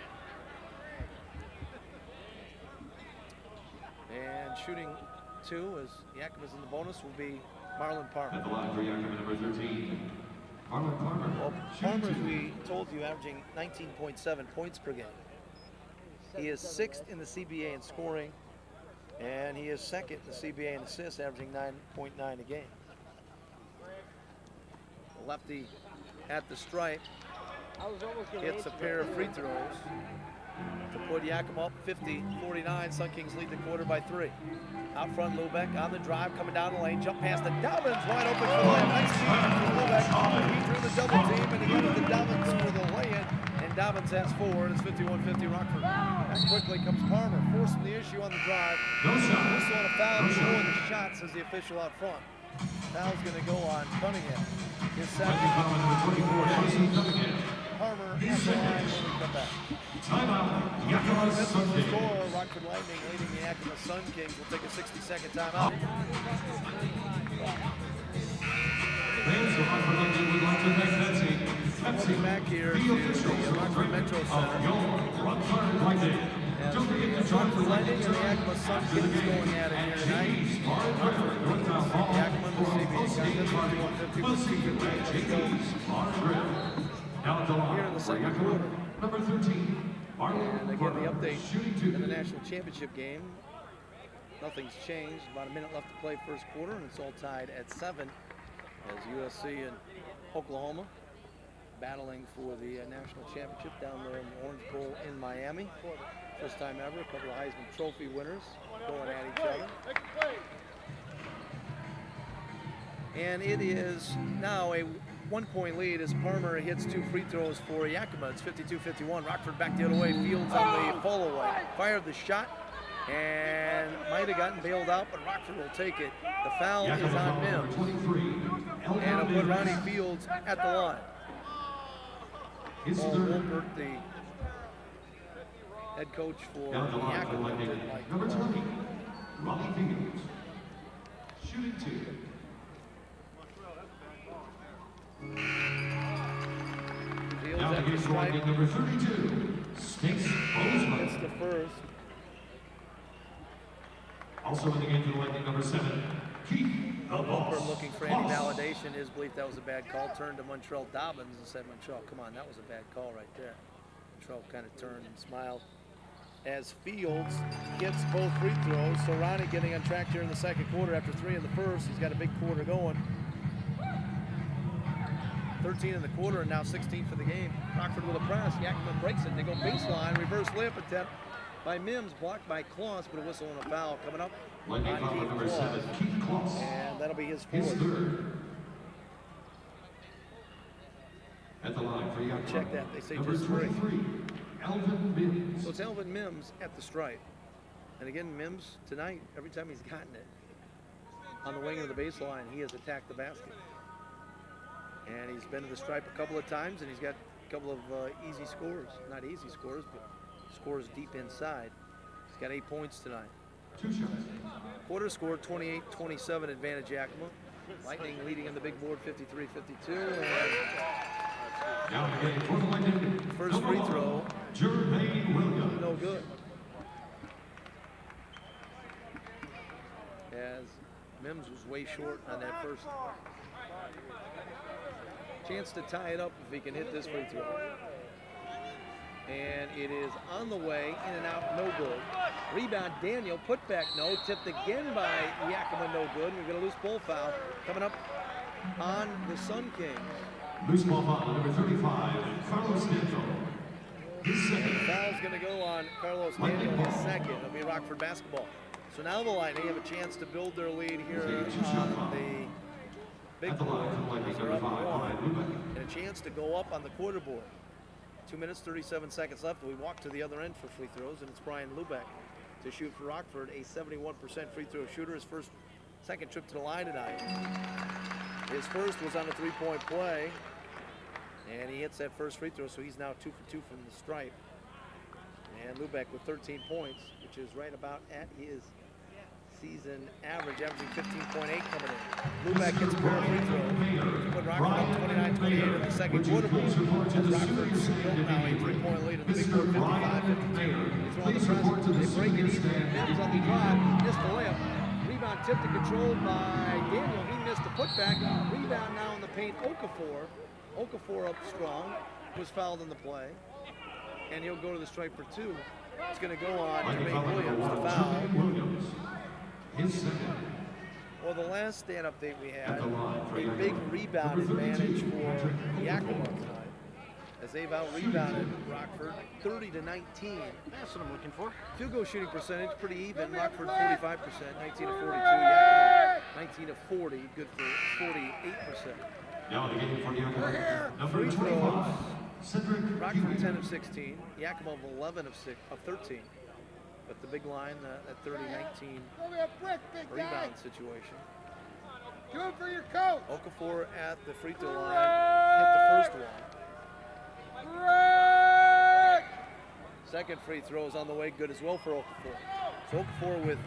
And shooting 2 as Yakima's in the bonus will be Marlon Palmer. At the line for Yakima, number 13, Marlon Palmer. Well, Palmer, as we told you, averaging 19.7 points per game. He is 6th in the CBA in scoring, and he is 2nd in the CBA in assists, averaging 9.9 a game. The lefty at the stripe hits a pair of free throws to put Yakima up 50-49. Sun Kings lead the quarter by 3. Out front, Lubeck on the drive, coming down the lane, jump pass to Dobbins, wide open for the lane. Nice feed for Lubeck. He drew the double team, and he got it to Dobbins for the lay-in, and Dobbins has 4, and it's 51-50 Rockford. And quickly comes Palmer, forcing the issue on the drive. No shot. Whistle on a foul, showing the shot, says the official out front. Foul's going to go on Cunningham. His second. Palmer at the line when we come back. Timeout. Yakima Sun Kings. Score, Rockford Lightning leading the Yakima Sun Kings. Will take a 60-second timeout. Fans of Rockford Lightning would like to thank Welcome back here to the Rockford Metro Center. Rockford Lightning. Don't forget the Rockford Lightning and the Yakima Sun Kings going at it here tonight. Yakima and the CBA contest 51-50 here in the second quarter. Number 13. And again, the update in the national championship game. Nothing's changed. About a minute left to play first quarter, and it's all tied at 7 as USC and Oklahoma battling for the national championship down there in the Orange Bowl in Miami. First time ever, a couple of Heisman Trophy winners going at each other. And it is now a 1-point lead as Parmer hits 2 free throws for Yakima. It's 52-51. Rockford back the other way. Fields on the fall away. Fired the shot and might have gotten bailed out, but Rockford will take it. The foul is on Mims. And it'll put Ronnie Fields at the line. Paul Wolpert, the head coach for Yakima, didn't like number 20, Ronnie Fields. Shooting 2. Fields Now at the stripe. number 32, Snakes Bozeman. It's the first. Also in the game for the Lightning, number 7, Keith the Boss. Wolpert looking for any validation. His belief that was a bad call. Turned to Montreal Dobbins and said, Montreal, come on, that was a bad call right there. Montreal kind of turned and smiled as Fields gets both free throws. So Ronnie getting on track here in the second quarter after 3 in the first. He's got a big quarter going. 13 in the quarter and now 16 for the game. Rockford with a press. Yakima breaks it. They go baseline. Reverse layup attempt by Mims, blocked by Kloss, but a whistle and a foul coming up on Keith Kloss. And that'll be his fourth. At the line for Yakima. Check that. They say number just 3. Elvin Mims. So it's Elvin Mims at the stripe. And again, Mims tonight, every time he's gotten it on the wing of the baseline, he has attacked the basket. And he's been to the stripe a couple of times, and he's got a couple of easy scores. Not easy scores, but scores deep inside. He's got 8 points tonight. 2 shots. Quarter score, 28-27 advantage Yakima. Lightning leading on the big board, 53-52. And first free throw, no good. As Mims was way short on that first. Chance to tie it up if he can hit this free throw. And it is on the way, in and out, no good. Rebound, Daniel, put back, no. Tipped again by Yakima, no good. We're going to lose ball foul coming up on the Sun Kings. Loose ball foul, number 35, Carlos Daniel. His second. Foul's going to go on Carlos Daniel, his second. It'll be Rockford basketball. So now the Lightning have a chance to build their lead here on the big board. They're up 1, and a chance to go up on the quarter board. 2 minutes, 37 seconds left. We walk to the other end for free throws, and it's Brian Lubeck to shoot for Rockford, a 71% free throw shooter. His second trip to the line tonight. His first was on a 3-point play, and he hits that first free throw, so he's now 2 for 2 from the stripe. And Lubeck with 13 points, which is right about at his season average, averaging 15.8 coming in. Lubeck hits a pair of free throws. Put Rockford up 29-28 in the second quarter. Rockford's built now a 3-point lead in the big board, 55-52. They throw on the press, they break it even. Mims on the drive, missed the layup. Rebound tipped and controlled by Daniel. He missed the putback. Rebound now in the paint, Okafor. Okafor up strong, was fouled in the play. And he'll go to the stripe for 2. It's going to go on Jermaine Williams, the foul. Well, the last stand update we had, a big rebound advantage for Yakima tonight, as they've out-rebounded Rockford 30-19. That's what I'm looking for. Field goal shooting percentage, pretty even. Rockford 45%, 19 to 42. Yakima 19 to 40, good for 48%. Now the game for Yakima, number Free 25, throws, Cedric Rockford 10 of 16, Yakima of 11 of 13. But the big line, that 30-19 rebound situation. Do it for your coach. Okafor at the free throw line, hit the first one. Second free throw is on the way, good as well for Okafor. So Okafor with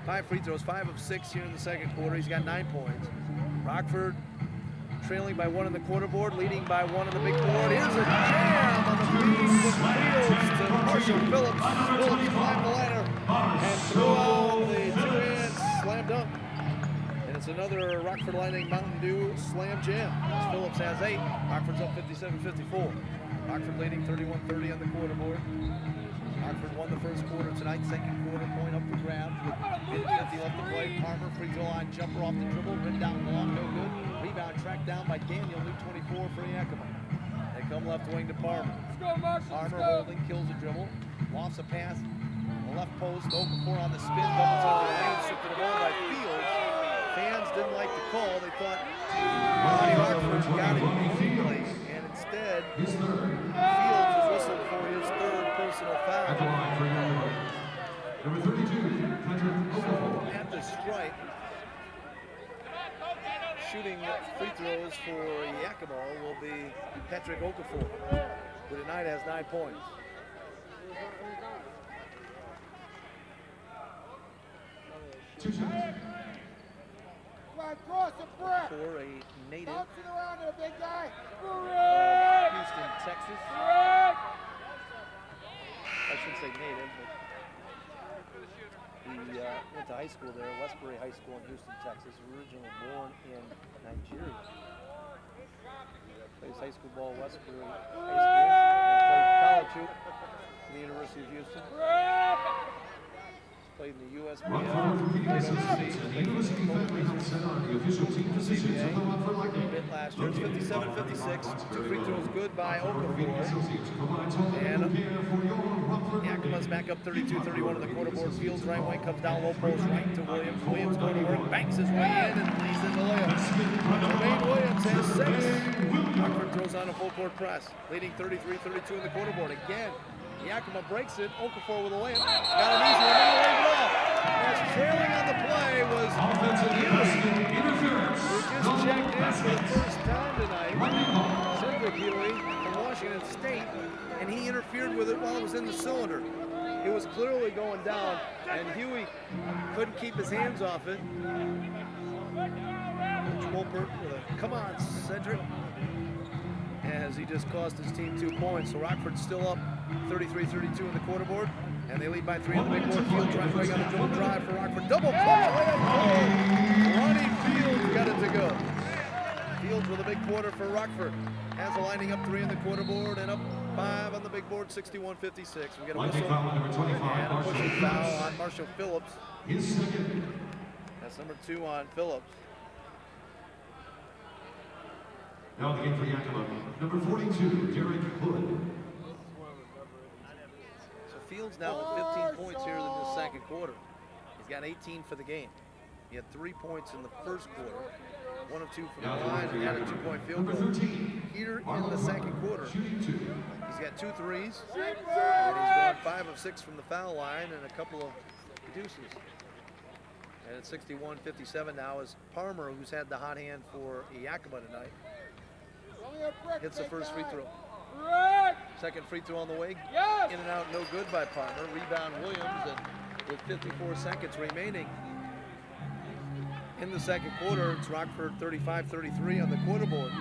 5 free throws, 5 of 6 here in the second quarter. He's got 9 points. Rockford trailing by 1 on the quarter board, leading by 1 on the big board. Here's a jam on the feed with Fields to Marshall Phillips. Phillips climbed the ladder and threw out the 2-hand slam dunk. And it's another Rockford Lightning Mountain Dew slam jam. As Phillips has 8. Rockford's up 57-54. Rockford leading 31-30 on the quarter board. Rockford won the first quarter tonight. Second quarter, point up for grabs with 50 left to play. Parmer, free throw line jumper off the dribble. Rimmed down long, no good. Rebound tracked down by Daniel, new 24 for Yakima. They come left wing to Palmer. Palmer holding, kills a dribble, lofts a pass, the left post, Okafor on the spin, doubles under the lane, stripped to the ball by Fields. Fans didn't like the call. They thought Rockford got it immediately, and instead, Fields is whistled for his third personal foul. At the line for Yakima, number 32, Patrick Okafor. At the stripe, shooting free throws for Yakima will be Patrick Okafor, who tonight has 9 points. Two shots. For a native of Houston, Texas. I shouldn't say native, but he went to high school there, Westbury High School in Houston, Texas. Originally born in Nigeria. Plays high school ball at Westbury High School. And played college hoop at the University of Houston. Played in the USBL, played overseas, played in the CBA, a bit last year. It's 57-56. 2 free throws good by Okafor. And Yakima's back up 32-31 on the quarter board. Fields right wing, comes down low post right to Williams. Williams going to work, banks his way in, and leads in the layup. Jermaine Williams has 6. Rockford throws on a full court press, leading 33-32 in the quarter board. Again, Yakima breaks it. Okafor with a layup. Got an easy one. Didn't leave it off. As trailing on the play was Huey, who just checked in for the first time tonight. Cedric Huey from Washington State, and he interfered with it while it was in the cylinder. It was clearly going down, and Huey couldn't keep his hands off it. Coach Wolpert with a come on, Cedric, as he just cost his team 2 points. So Rockford's still up 33-32 in the quarter board, and they lead by 3 on the big board. Fields right away on the dribble drive for Rockford. Double clutch layup. Ronnie Fields got it to go. Fields with a big quarter for Rockford. Has a lining up 3 in the quarter board and up 5 on the big board, 61-56. We got a whistle and a pushing foul on Marshall Phillips. That's number 2 on Phillips. Now the game for Yakima, number 42, Derek Hood. So Fields now with 15 points here in the second quarter. He's got 18 for the game. He had 3 points in the first quarter, 1 of 2 from the line, and had a 2-point field goal. Here in the second quarter, he's got 2 threes, and he's gone 5 of 6 from the foul line and a couple of deuces. And it's 61-57 now as Palmer, who's had the hot hand for Yakima tonight, hits the first free throw. Second free throw on the way. In and out, no good by Palmer. Rebound Williams, and with 54 seconds remaining in the second quarter, it's Rockford 35-33 on the quarter board.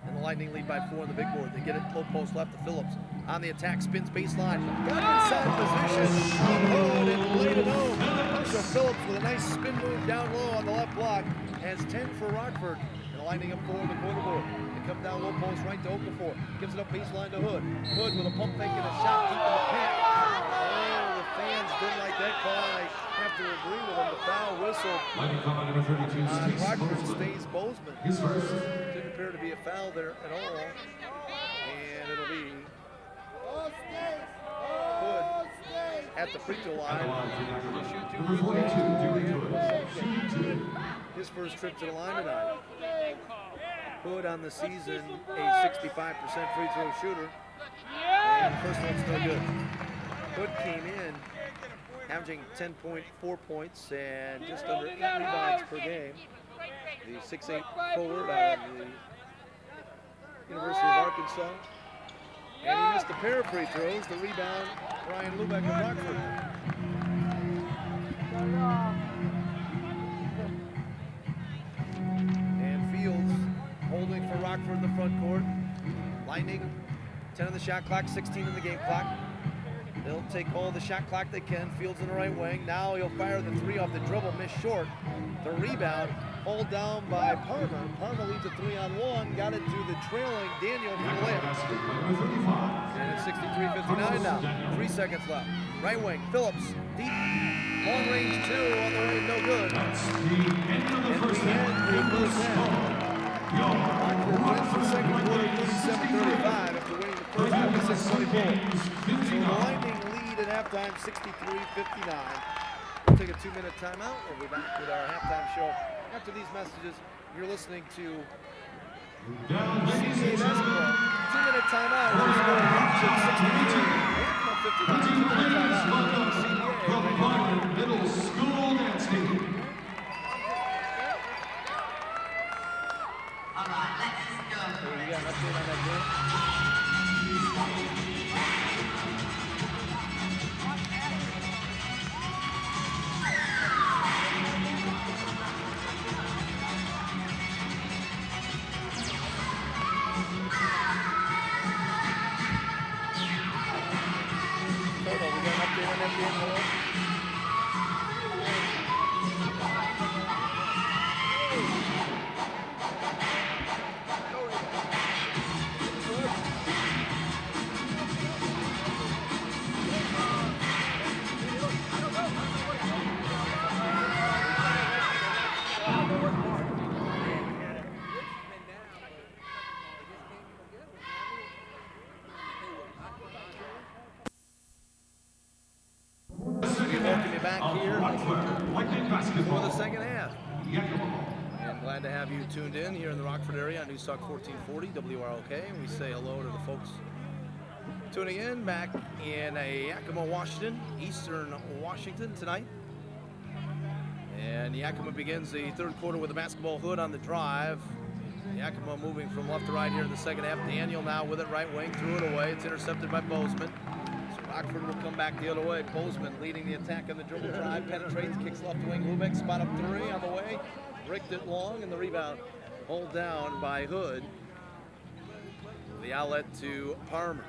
And the Lightning lead by 4 on the big board. They get it low post left to Phillips. On the attack, spins baseline. Got inside position. Oh, and laid it home. Marshall Phillips with a nice spin move down low on the left block. Has 10 for Rockford. And the Lightning up 4 on the quarter board. Come down low post right to Okafor. Gives it up baseline to Hood. Hood with a pump fake and a shot deep in the paint. Oh, the fans didn't like that call. I have to agree with them. The foul whistle on Rockford stays Bozeman. Didn't appear to be a foul there at all. And it'll be Hood at the free throw line. His first trip to the line tonight. Hood on the season, a 65% free throw shooter. And the first one's no good. Hood came in averaging 10.4 points and just under 8 rebounds per game. The 6'8" forward out of the University of Arkansas. And he missed a pair of free throws. The rebound, Ryan Lubeck of Rockford. And Fields holding for Rockford in the front court. Lightning, 10 on the shot clock, 16 in the game clock. They'll take all the shot clock they can. Fields in the right wing. Now he'll fire the 3 off the dribble, missed short. The rebound, hauled down by Palmer. Palmer leads a 3-on-1, got it to the trailing Daniel for the layup. And it's 63-59 now. 3 seconds left. Right wing, Phillips, deep, long range 2 on the way, no good. That's the end of the first half. Rockford wins the second quarter 37-35 after winning the first 56-24. So the Lightning lead at halftime 63-59. We'll take a 2-minute timeout. We'll be back with our halftime show after these messages. You're listening to CBA basketball. 2-minute timeout. We're scoring Rockford 63. Yakima 59. 2-minute timeout. CBA. Middle School Dance Team. All right, let's go. So you got an update on that game? Total, we got an update on that game, hello? Welcome you back here for the second half. And glad to have you tuned in here in the Rockford area on News Talk 1440 WROK. And we say hello to the folks tuning in back in Yakima, Washington, Eastern Washington tonight. And Yakima begins the third quarter with a basketball hood on the drive. Yakima moving from left to right here in the second half. Daniel now with it right wing, threw it away. It's intercepted by Bozeman. Rockford will come back the other way. Bozeman leading the attack on the dribble drive, penetrates, kicks left wing. Lubeck spot up three on the way. Bricked it long, and the rebound pulled down by Hood. The outlet to Palmer.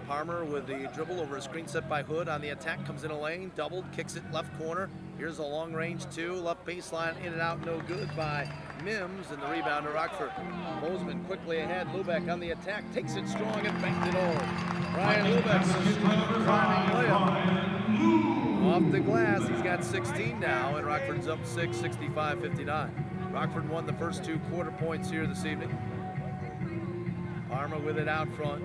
Palmer with the dribble over a screen set by Hood on the attack, comes in a lane, doubled, kicks it left corner. Here's a long range two, left baseline, in and out, no good by Mims, and the rebound to Rockford. Bozeman quickly ahead. Lubeck on the attack, takes it strong and banked it over. Ryan Lubeck with a driving layup. Off the glass, he's got 16 now, and Rockford's up 6, 65-59. Rockford won the first 2 quarter points here this evening. Palmer with it out front.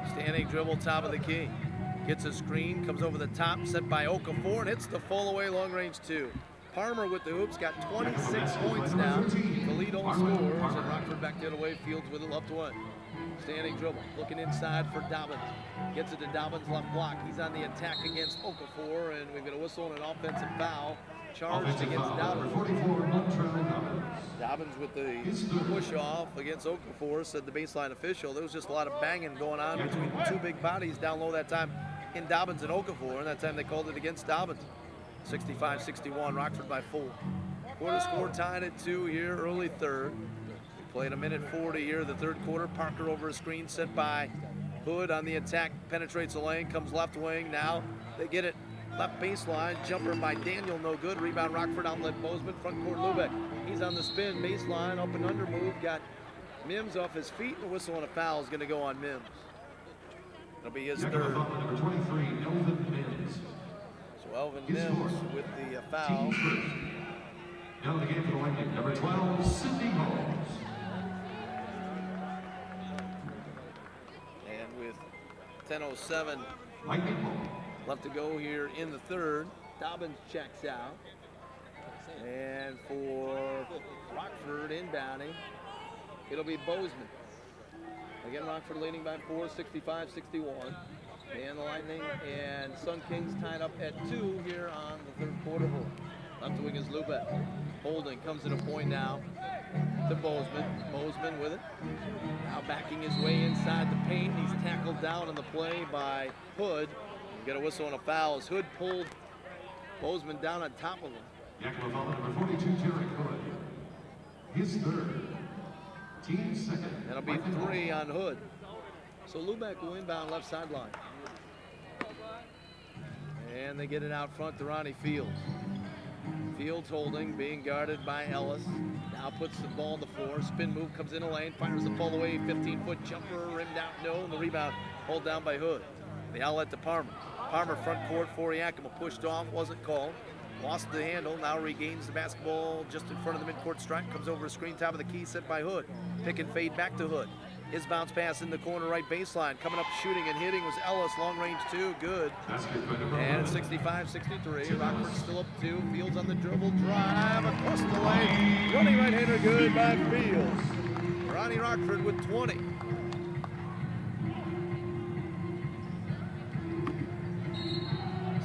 Standing dribble, top of the key. Gets a screen, comes over the top, set by Okafor, and hits the full away long range two. Palmer with the hoops, got 26 points now. The lead all scorers, and Rockford back the other way. Fields with it left one. Standing dribble, looking inside for Dobbins. Gets it to Dobbins, left block. He's on the attack against Okafor, and we've got a whistle and an offensive foul charged against Dobbins. Dobbins with the push off against Okafor, said the baseline official. There was just a lot of banging going on between the two big bodies down low that time in Dobbins and Okafor, and that time they called it against Dobbins. 65-61, Rockford by 4. Quarter score tied at 2 here, early third. We played a minute 40 here, the third quarter. Parker over a screen set by Hood on the attack, penetrates the lane, comes left wing. Now they get it left baseline, jumper by Daniel, no good. Rebound Rockford, outlet Bozeman, front court Lubeck. He's on the spin, baseline, up and under move, got Mims off his feet, and a whistle and a foul is going to go on Mims. It'll be his third. Number 23, Elvin Mims. So Elvin Mims with the foul. Now the game for the Lightning, number 12, Sidney Holmes. And with 10:07 Lightning Holmes. left to go here in the third, Dobbins checks out. And for Rockford inbounding, it'll be Bozeman. Again, Rockford leading by 4, 65-61. And the Lightning and Sun Kings tied up at 2 here on the third quarter. Left wing is Lubeck. Holding comes to the point now to Bozeman. Bozeman with it. Now backing his way inside the paint. He's tackled down on the play by Hood. We got a whistle and a foul as Hood pulled Bozeman down on top of him. Yakima foul number 42, Jarek Hood. His third. Team second. That'll be 3 on Hood. So Lubeck will inbound left sideline. And they get it out front to Ronnie Fields. Fields holding, being guarded by Ellis. Now puts the ball on the floor. Spin move, comes in the lane, fires the pull away, 15-foot jumper, rimmed out, no, and the rebound pulled down by Hood. The outlet to Palmer. Palmer front court for Yakima, pushed off, wasn't called. Lost the handle, now regains the basketball just in front of the midcourt stripe, comes over a screen, top of the key, set by Hood. Pick and fade back to Hood. His bounce pass in the corner right baseline. Coming up shooting and hitting was Ellis, long range 2, good. And it's 65-63, Rockford still up 2, Fields on the dribble, drive across the lane. Running right-hander, good by Fields. Ronnie Rockford with 20.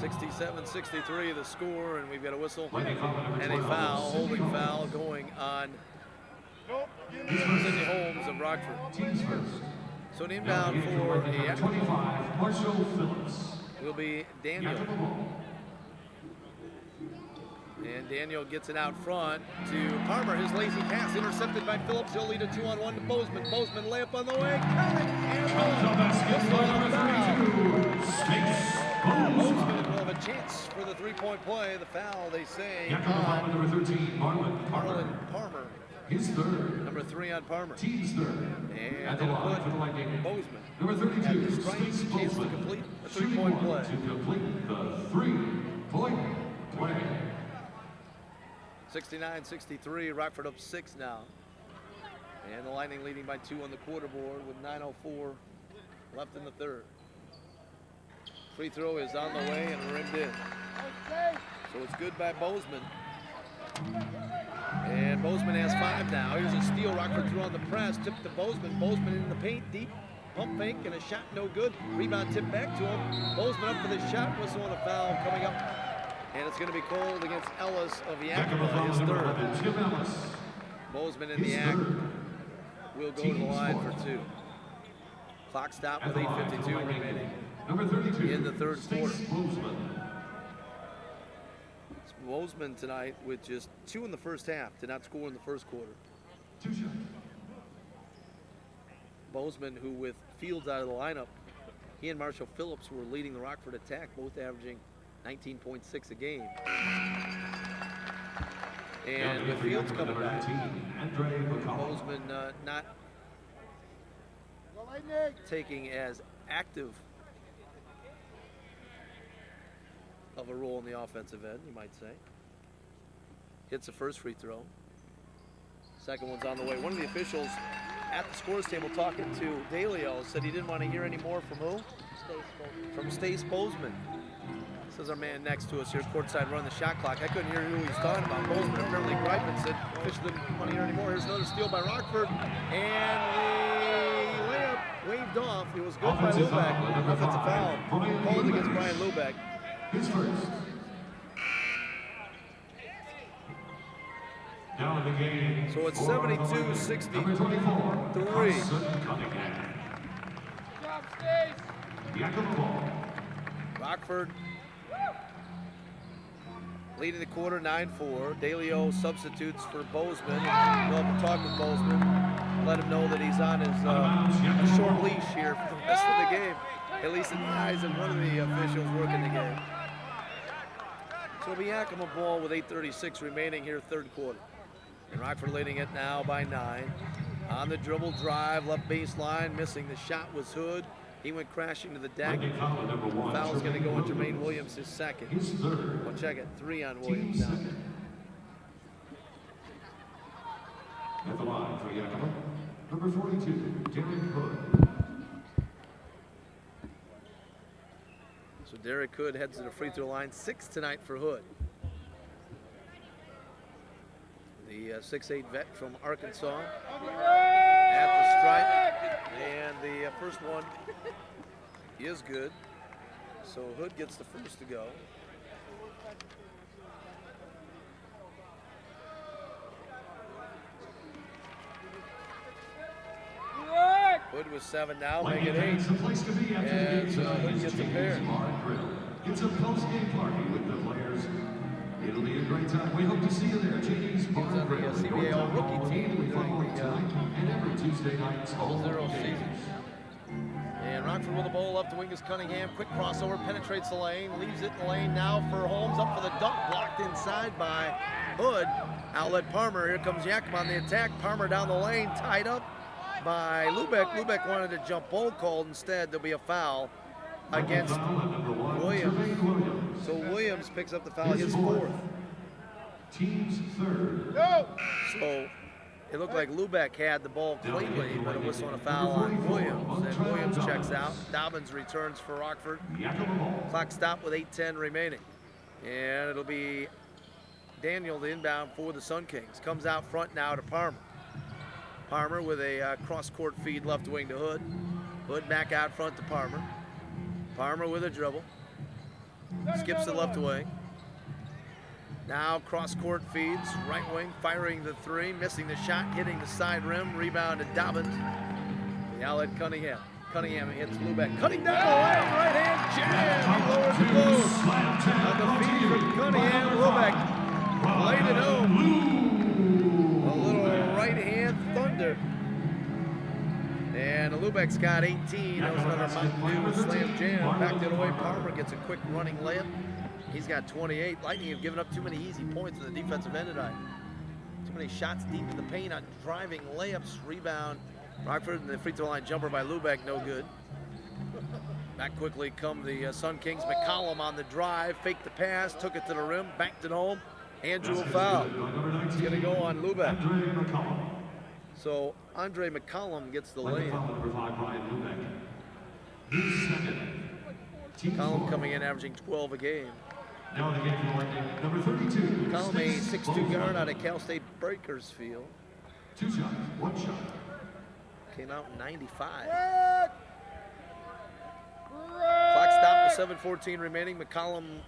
(67-63) the score, and we've got a whistle and a foul, holding foul going on Sidney Holmes of Rockford. So an inbound for the Yakima will be Daniel. And Daniel gets it out front to Palmer. His lazy pass intercepted by Phillips. He'll lead a 2-on-1 to Bozeman. Bozeman layup on the way. Bozeman will have a chance for the three-point play. The foul, they say, on number 13, Marlon Palmer. His third. Number 3 on Palmer. Team's third. And it'll put Bozeman number 32, at the strike, chance to complete a three-point play. To complete the three-point play. 69-63, Rockford up 6 now. And the Lightning leading by 2 on the quarter board with 9:04 left in the third. Free throw is on the way and rimmed in. So it's good by Bozeman. And Bozeman has 5 now. Here's a steal, Rockford threw on the press, tipped to Bozeman. Bozeman in the paint, deep pump fake and a shot no good. Rebound tipped back to him. Bozeman up for the shot, whistle and a foul coming up. And it's going to be called against Ellis of Yakima, his third. Bozeman in the act will go to the line for 2. Clock stop with 8:52 remaining in the third quarter. It's Bozeman tonight with just 2 in the first half, did not score in the first quarter. Bozeman, who with Fields out of the lineup, he and Marshall Phillips were leading the Rockford attack, both averaging 19.6 a game. And with Fields coming back, Bozeman not taking as active of a role in the offensive end, you might say. Hits the first free throw. Second one's on the way. One of the officials at the scores table talking to Dalio said he didn't want to hear any more from who? From Stace Bozeman. Says our man next to us here, courtside, run the shot clock. I couldn't hear who he was talking about. Bozeman apparently griped and said, official didn't want to hear anymore. Here's another steal by Rockford. And the layup waved off. It was good by Lubeck. Offensive foul. Called against Brian Lubeck. His first. Down the game. So it's 72-63. Yakima ball. Rockford leading the quarter 9-4. Dalio substitutes for Bozeman. We'll have to talk with Bozeman. Let him know that he's on his short leash here for the rest of the game. At least in the eyes of one of the officials working the game. So it'll be Yakima ball with 8:36 remaining here, third quarter. And Rockford leading it now by 9. On the dribble drive, left baseline, missing the shot was Hood. He went crashing to the deck. Foul's going to go on Jermaine Williams, his second. We'll check it, 3 on Williams now. At the line for Yakima, number 42, Derek Hood. So Derek Hood heads to the free throw line, 6 tonight for Hood. The 6'8" vet from Arkansas at the stripe, and the first one is good. So Hood gets the first to go. Hood with 7 now, make it 8. And Hood gets a pair. It's a post-game party with the players. It'll be a great time. We hope to see you there. JD's Bar on the CBA All-Rookie team during the and every Tuesday night. 0-0 season. And Rockford with the ball up to wing is Cunningham. Quick crossover, penetrates the lane, leaves it in the lane now for Holmes. Up for the dunk, blocked inside by Hood. Outlet Palmer. Here comes Yakima on the attack. Palmer down the lane, tied up by Lubeck. Lubeck wanted to jump ball called. Instead, there'll be a foul against Williams. So Williams picks up the foul, his fourth. Team's third. Go! So it looked like Lubeck had the ball cleanly, but it was on a foul on Williams. And Williams checks out. Dobbins returns for Rockford. Clock stop with 8:10 remaining. And it'll be Daniel, the inbound for the Sun Kings. Comes out front now to Palmer. Palmer with a cross-court feed left wing to Hood. Hood back out front to Palmer. Palmer with a dribble. Skips the left wing. Now cross-court feeds, right wing, firing the three, missing the shot, hitting the side rim, rebound to Dobbins. The outlet Cunningham. Cunningham hits Lubeck. Cutting down the lane, right hand jam. He lowers the load. On the feed from Cunningham, Lubeck laid it home. A little right hand thunder. And Lubeck's got 18. That was another Mountain Dew slam jam. Backed it away. Palmer gets a quick running layup. He's got 28. Lightning have given up too many easy points in the defensive end tonight. Too many shots deep in the paint on driving layups. Rebound. Rockford and the free throw line jumper by Lubeck, no good. Back quickly come the Sun Kings. McCollum on the drive, faked the pass, took it to the rim, backed it home. Andrew will foul. It's going to go on Lubeck. So Andre McCollum gets the lay-in. McCollum coming in averaging 12 a game. Now the game for number 32. McCollum, a 6'2" guard out of Cal State Bakersfield. 2 shots, 1 shot. Came out in 95. Clock stopped with 7:14 remaining. McCollum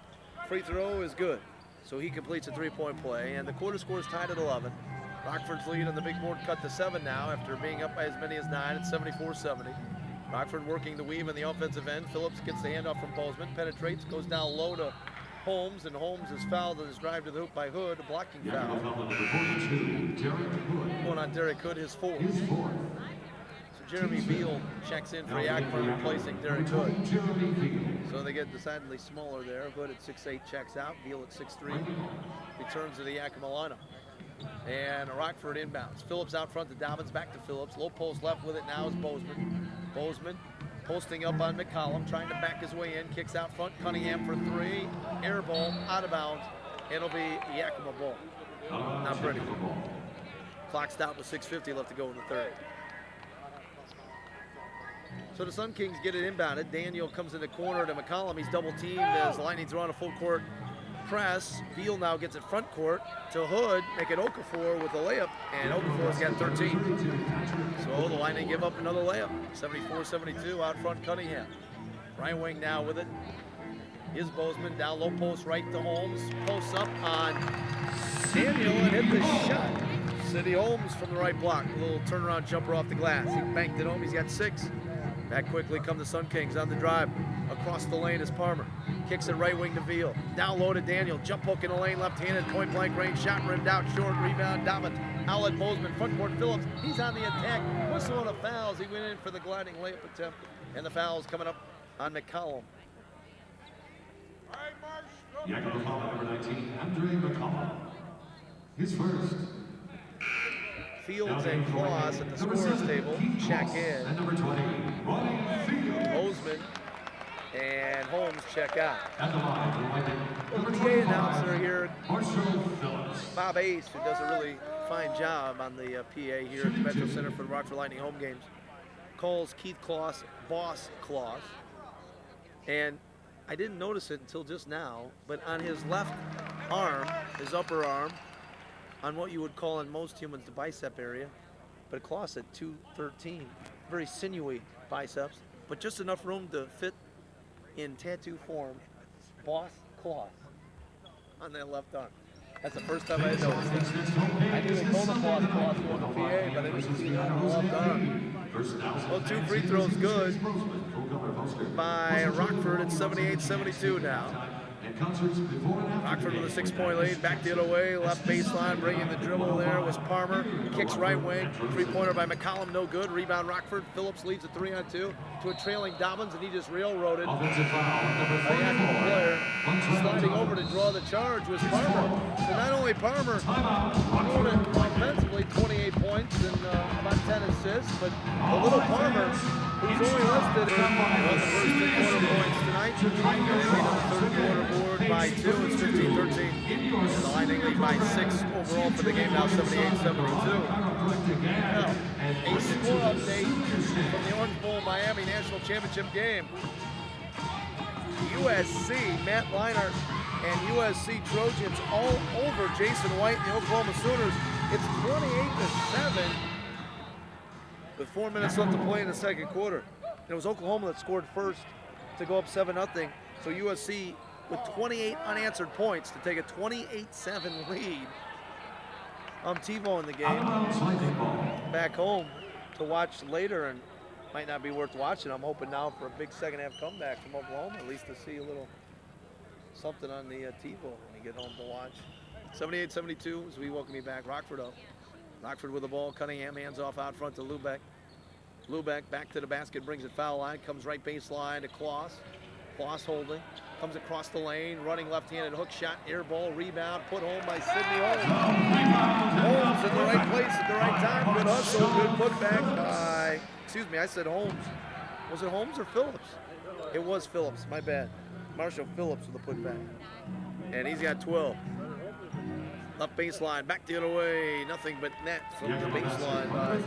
free throw is good. So he completes a 3-point play. And the quarter score is tied at 11. Rockford's lead on the big board cut to 7 now after being up by as many as 9 at 74-70. Rockford working the weave in the offensive end. Phillips gets the handoff from Bozeman, penetrates, goes down low to Holmes, and Holmes is fouled on his drive to the hoop by Hood, a blocking foul. Going on Derek Hood, his fourth. So Jeremy Beal checks in for Yakima, replacing Derek Hood. So they get decidedly smaller there. Hood at 6'8" checks out. Beal at 6'3" returns to the Yakima lineup. And Rockford inbounds. Phillips out front to Dobbins, back to Phillips. Low post left with it now is Bozeman. Bozeman posting up on McCollum, trying to back his way in. Kicks out front. Cunningham for 3. Air ball, out of bounds. It'll be Yakima ball. Not pretty. Clock stopped with 6:50 left to go in the third. So the Sun Kings get it inbounded. Daniel comes in the corner to McCollum. He's double teamed as Lightning throw on a full court press. Beal now gets it front court to Hood, make it Okafor with a layup, and Okafor's got 13. So the Lightning give up another layup. 74-72 out front Cunningham. Right wing now with it is Bozeman, down low post right to Holmes. Posts up on Daniel and hit the shot. City Holmes from the right block. A little turnaround jumper off the glass. He banked it home. He's got 6. Back quickly come the Sun Kings on the drive. Across the lane is Palmer. Kicks it right wing to Veal. Down low to Daniel. Jump hook in the lane, left-handed, point blank range. Shot rimmed out short. Rebound Dobbins. Outlet Bozeman. Front court Phillips. He's on the attack. Whistle on the fouls. He went in for the gliding layup attempt. And the foul's coming up on McCollum. Yakima foul number 19, Andre McCollum. His first. Fields and Claus at the scorer's table check in. And number 20, Ronnie Fields. Bozeman and Holmes check out. At the line, The PA announcer here, Marshall Phillips. Bob Ace, who does a really fine job on the PA here at the Metro Center for the Rockford Lightning home games, calls Keith Claus Boss Claus. And I didn't notice it until just now, but on his left arm, his upper arm, on what you would call in most humans the bicep area, but Claus at 213, very sinewy biceps, but just enough room to fit in tattoo form, Boss Claus on that left arm. That's the first time I noticed it. I knew they called him Boss Claus on the PA, but I didn't see that on the left arm. Well, 2 free throws good by Rockford at 78-72 now. Rockford with a 6-point lead, back the other way, left baseline, bringing the dribble there was Palmer. Kicks right wing, 3-pointer by McCollum, no good. Rebound Rockford. Phillips leads a 3-on-2 to a trailing Dobbins, and he just railroaded a Yakima player. sliding over to draw the charge was Parmer. So not only Parmer doing it offensively, 28 points and about 10 assists, but the little Parmer, who's only listed on the first 3 quarter points tonight, and they lead on the third quarter board by 2. It's 15-13. And the Lightning lead by 6 overall for the game now, 78-72. Now, a score update from the Orange Bowl Miami National Championship game. USC, Matt Leinart and USC Trojans all over Jason White and the Oklahoma Sooners. It's 28-7 with 4 minutes left to play in the second quarter. It was Oklahoma that scored first to go up 7-0. So USC with 28 unanswered points to take a 28-7 lead. I'm TiVoing the game back home to watch later, and might not be worth watching. I'm hoping now for a big second half comeback from Oklahoma, at least to see a little something on the TiVo when you get home to watch. 78-72 as we welcome you back. Rockford up. Rockford with the ball. Cunningham hands off out front to Lubeck. Lubeck back to the basket, brings it foul line, comes right baseline to Kloss. Kloss holding, comes across the lane, running left-handed hook shot, air ball, rebound, put home by Sidney Holmes. Holmes in the right place at the right time. Good hustle, good putback by, excuse me, I said Holmes. Was it Holmes or Phillips? It was Phillips, my bad. Marshall Phillips with the putback. And he's got 12. Left baseline, back the other way, nothing but net from the baseline by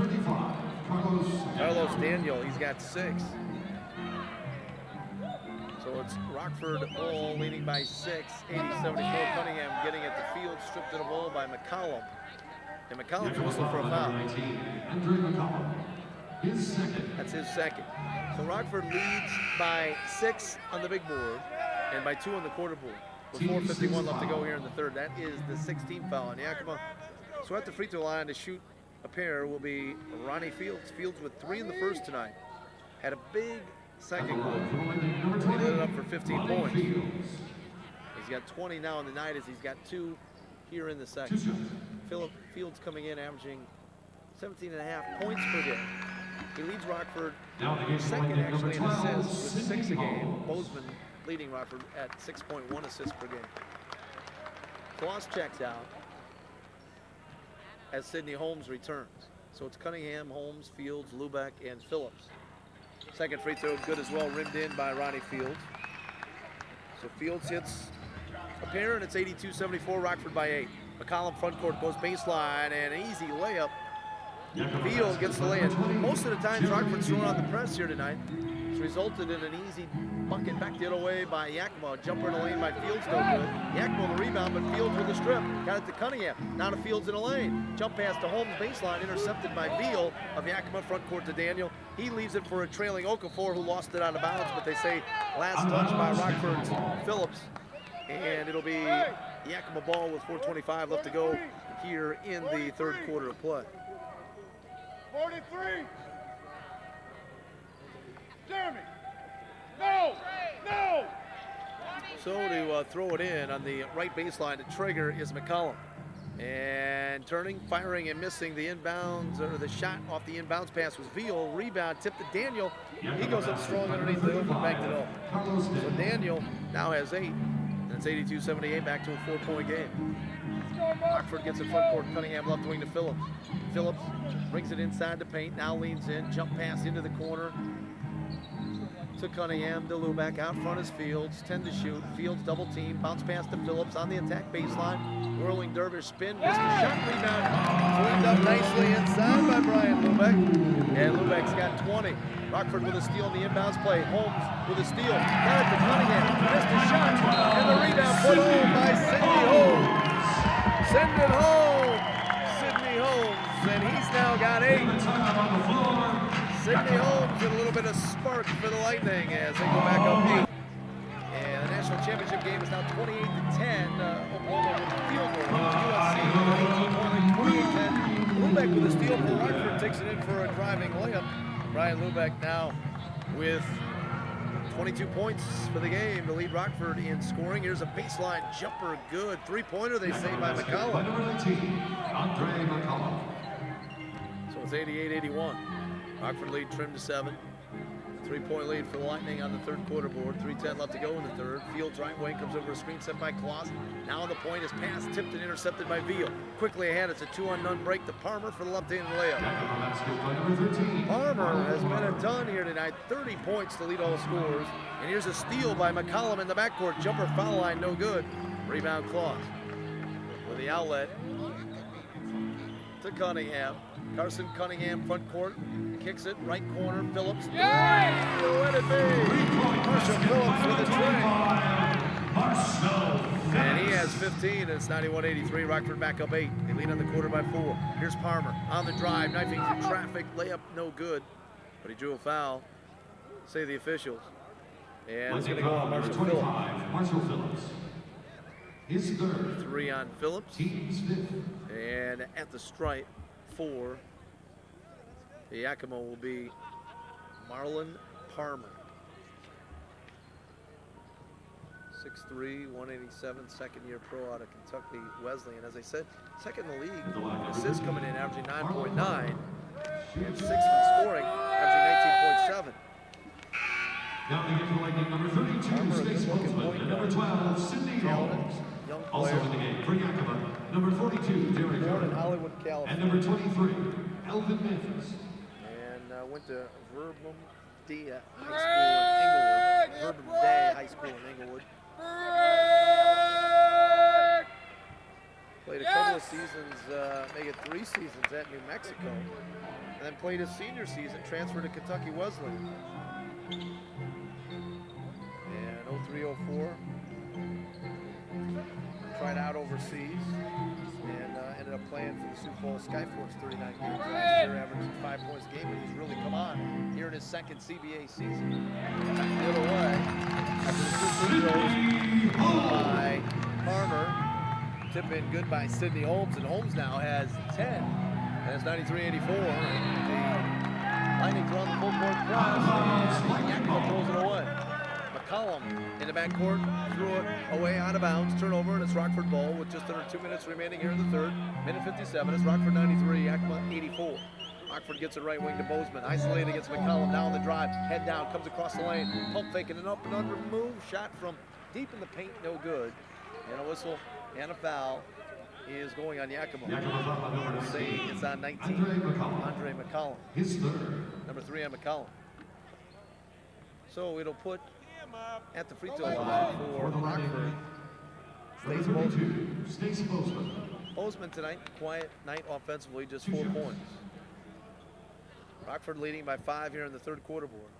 Carlos Daniel. He's got 6. So it's Rockford all leading by 6, 80-74. Cunningham getting at the field, stripped of the ball by McCollum. And McCollum's whistled for a foul. That's his second. So Rockford leads by 6 on the big board and by 2 on the quarter board. With 4:51 left to go here in the third. That is the 16th foul on Yakima. So at the free throw line to shoot a pair will be Ronnie Fields. Fields with 3 in the first tonight. Had a big second quarter. He lit it up for 15 points. He's got 20 now in the night as he's got 2 here in the second. Philip Fields coming in averaging 17.5 points per game. He leads Rockford second actually in assists with 6 a game. Bozeman leading Rockford at 6.1 assists per game. Kloss checks out as Sidney Holmes returns. So it's Cunningham, Holmes, Fields, Lubeck, and Phillips. Second free throw good as well, rimmed in by Ronnie Fields. So Fields hits a pair, and it's 82-74, Rockford by 8. McCollum front court goes baseline, and an easy layup. Fields gets the lay-in. Most of the times Rockford's throwing on the press here tonight. It's resulted in an easy bucket back the other way by Yakima. Jumper in the lane by Fields, no good. Yakima with the rebound, but Fields with the strip. Got it to Cunningham. Now to Fields in the lane. Jump pass to Holmes baseline, intercepted by Beal of Yakima, front court to Daniel. He leaves it for a trailing Okafor, who lost it out of bounds, but they say last touch by Rockford's Phillips. And it'll be Yakima ball with 4:25 left to go here in the third quarter of play. 43. Jeremy. No. No. So to throw it in on the right baseline to trigger is McCollum. And turning, firing, and missing the inbounds, or the shot off the inbounds pass was Veal. Rebound, tipped to Daniel. He goes up strong underneath the hoop and backed it up. So Daniel now has 8. And it's 82-78, back to a 4-point game. Rockford gets it front court. Cunningham left wing to Phillips. Phillips brings it inside the paint, now leans in, jump pass into the corner to Cunningham, to Lubeck, out front is Fields, 10 to shoot. Fields double team, bounce pass to Phillips on the attack baseline. Whirling dervish spin, missed the shot, rebound. Cleaned up nicely inside by Brian Lubeck. And Lubeck's got 20. Rockford with a steal in the inbounds play. Holmes with a steal. Got it to Cunningham, missed a shot, and the rebound put home by Sidney Holmes. Send it home, Sidney Holmes, and he's now got 8. Sidney Holmes with a little bit of spark for the Lightning as they go back up 8. And the national championship game is now 28-10. Oklahoma with a field goal. USC with 18-10. Lubeck with a steal for Rockford, takes it in for a driving layup. Brian Lubeck now with 22 points for the game to lead Rockford in scoring. Here's a baseline jumper, good. 3-pointer, they say, by McCollum. So it's 88-81. Rockford lead trimmed to 7. 3-point lead for the Lightning on the third quarter board. 3:10 left to go in the third. Fields right wing, comes over a screen set by Claus. Now on the point is passed, tipped and intercepted by Veal. Quickly ahead, it's a 2-on-none break to Parmer for the left-handed layup. Parmer has been a ton here tonight. 30 points to lead all scores. And here's a steal by McCollum in the backcourt. Jumper foul line, no good. Rebound Claus. With the outlet to Cunningham. Carson Cunningham, front court, kicks it, right corner, Phillips. Yeah! Let it be! Marshall Phillips with the tray. And he has 15, and it's 91-83. Rockford back up 8. They lead on the quarter by 4. Here's Parmer on the drive, knifing through traffic, layup no good. But he drew a foul, say the officials. And it's going to go on Marshall Phillips. His third. 3 on Phillips. Team's fifth. And at the stripe for the Yakima will be Marlon Parmer. 6'3", 187, second-year pro out of Kentucky Wesleyan. As I said, second in the league. Assists coming in, averaging 9.9. And 6th in scoring, averaging 19.7. Now to get to Lightning, number 32, Stace Bozeman, number 12, Sidney Holmes. Also in the game for Yakima, number 42, Derek Jordan, Hollywood, California. And number 23, Elvin Memphis. And went to Verbum Day High School in Inglewood. Verbum Day High School in Inglewood. Played a couple of seasons, make it 3 seasons at New Mexico. And then played his senior season, transferred to Kentucky Wesleyan. And 03-04. Tried out overseas and ended up playing for the Sioux Falls Skyforce 39 games last year, averaging 5 points a game, but he's really come on here in his second CBA season. Put away after the 2 free throws by Parmer. Tip in good by Sidney Holmes, and Holmes now has 10. And it's 93-84. The Lightning throw on the full court press, and Yakima throws it away. McCollum in the backcourt, threw it away out of bounds, turnover, and it's Rockford ball with just under 2 minutes remaining here in the third. Minute 57, it's Rockford 93, Yakima 84. Rockford gets it right wing to Bozeman, isolated against McCollum, now on the drive, head down, comes across the lane, pump faking an up and under move, shot from deep in the paint, no good. And a whistle and a foul is going on Yakima. Saying it's on 19, Andre McCollum. His third. Number 3 on McCollum. So it'll put at the free throw line for Rockford, Stace Bozeman. Stace Bozeman. Bozeman tonight, quiet night offensively, just 4 points. Rockford leading by 5 here in the third quarter board.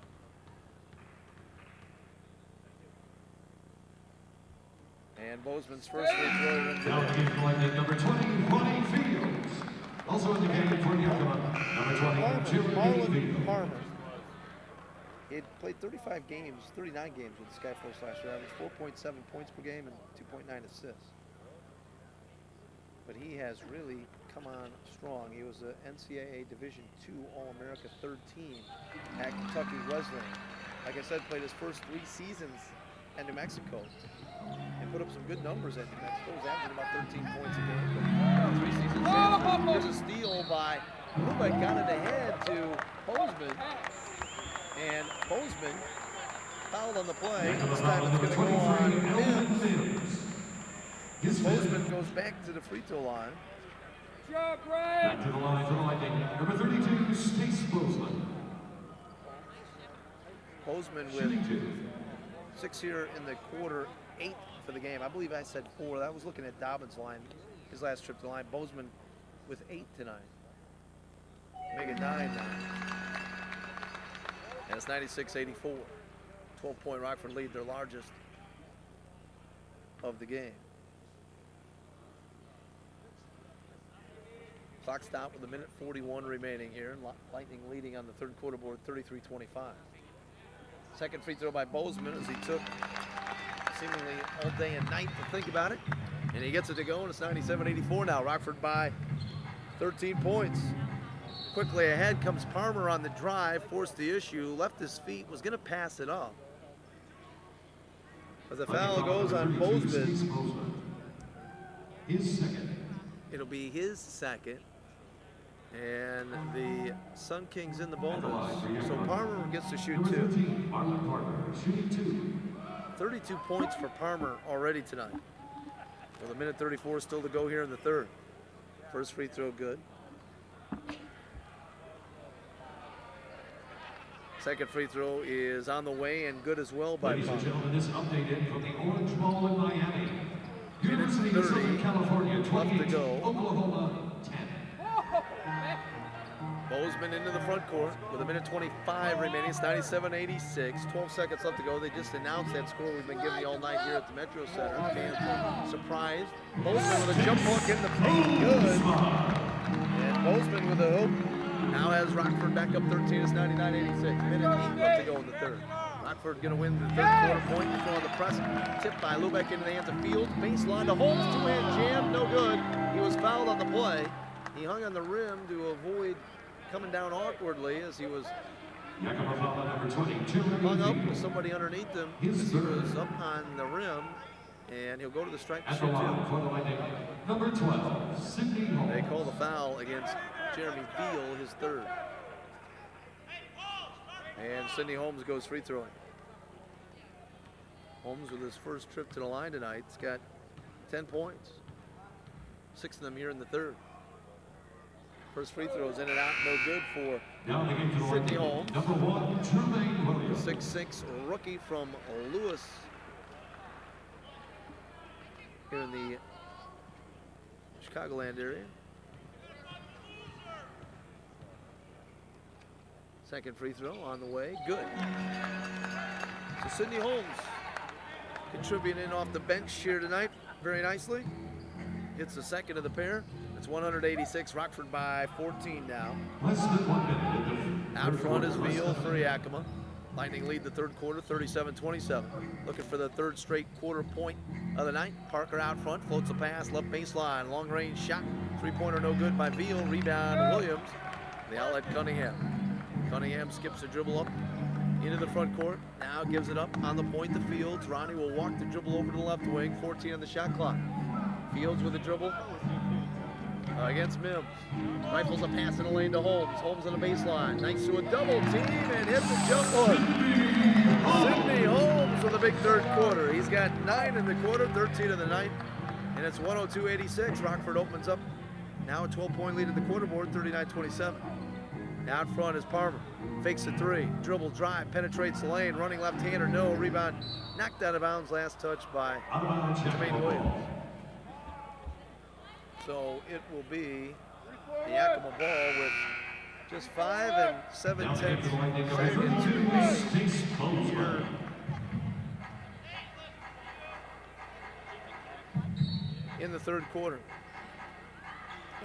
And Bozeman's first free throw into Now the game Lightning, number 20, Ronnie Fields. Also in the game for Yakima, number 20, Jeremy Fields. Parmer. He had played 39 games with the Skyforce last year, averaged 4.7 points per game and 2.9 assists. But he has really come on strong. He was an NCAA Division II All-America third team at Kentucky Wesleyan. Like I said, played his first 3 seasons at New Mexico and put up some good numbers at New Mexico. He was averaging about 13 points a game. But 3 seasons in, there's a steal by Lubeck, got it ahead to Bozeman. And Bozeman fouled on the play. This time it's going to go on Mims. Bozeman goes back to the free throw line. Back to the line for the Lightning, number 32, Stace Bozeman. Bozeman with 6 here in the quarter, 8 for the game. I believe I said 4. I was looking at Dobbins' line, his last trip to the line. Bozeman with 8 tonight. Make it 9 now. And it's 96-84. 12-point Rockford lead, their largest of the game. Clock stop with 1:41 remaining here, and Lightning leading on the third quarter board, 33-25. Second free throw by Bozeman as he took seemingly all day and night to think about it. And he gets it to go, and it's 97-84 now. Rockford by 13 points. Quickly ahead comes Parmer on the drive, forced the issue, left his feet, was going to pass it up. As the foul goes on Bozeman, His second. it'll be his second. And the Sun Kings in the bonus. So Parmer gets to shoot 2. 32 points for Parmer already tonight. With a minute 34 still to go here in the third. First free throw good. Second free throw is on the way and good as well by Ladies and Parmer. gentlemen, this updated from the Orange Bowl in Miami. Minute 30 California, left to 28, go. Oklahoma, 10. Bozeman into the front court with a minute 25 remaining. It's 97-86. 12 seconds left to go. They just announced that score we've been giving you all night here at the Metro Center. Fans surprised. Bozeman with a jump hook in the paint. Good. And Bozeman with a hook. Now has Rockford back up 13. It's 99-86. Minute 8 left to go in the third. Rockford going to win the third quarter point. Throw on the press. Tipped by Lubeck into the hands of Fields. Baseline to Holmes. Two-hand jam. No good. He was fouled on the play. He hung on the rim to avoid coming down awkwardly as he was Yakima foul on number 22. hung up with somebody underneath him as he was up on the rim, and he'll go to the strike to At shoot the line 2. for the Lightning, number 12, Sidney Holmes. They call the foul against Jeremy Veal, his third. And Sidney Holmes goes free throwing. Holmes with his first trip to the line tonight. He's got 10 points. 6 of them here in the third. First free throw is in and out, no good for Now the game to the Sidney line, Holmes. number 1, Jermaine Williams. 6'6" rookie from Lewis here in the Chicagoland area. Second free throw on the way, good. So Sidney Holmes contributing off the bench here tonight very nicely. Hits the second of the pair. It's 186, Rockford by 14 now. Less than 1 minute. Out front is Veal for Yakima. Lightning lead the third quarter, 37-27. Looking for the third straight quarter point of the night. Parker out front, floats the pass, left baseline, long range shot. Three-pointer no good by Veal, rebound Williams. The outlet Cunningham. Cunningham skips the dribble up into the front court. Now gives it up on the point to Fields. Ronnie will walk the dribble over to the left wing, 14 on the shot clock. Fields with the dribble. Against Mims. Rifles a pass in the lane to Holmes. Holmes on the baseline. Nice to a double team and hits the jump hook. Sidney Holmes with a big third quarter. He's got 9 in the quarter, 13 in the night. And it's 102-86. Rockford opens up now a 12-point lead at the quarter board, 39-27. Out front is Parmer. Fakes a 3. Dribble drive. Penetrates the lane. Running left-hander. No. Rebound. Knocked out of bounds. Last touch by Jermaine Williams. So it will be the Yakima ball with just 5 and 7/10 seconds here in the third quarter.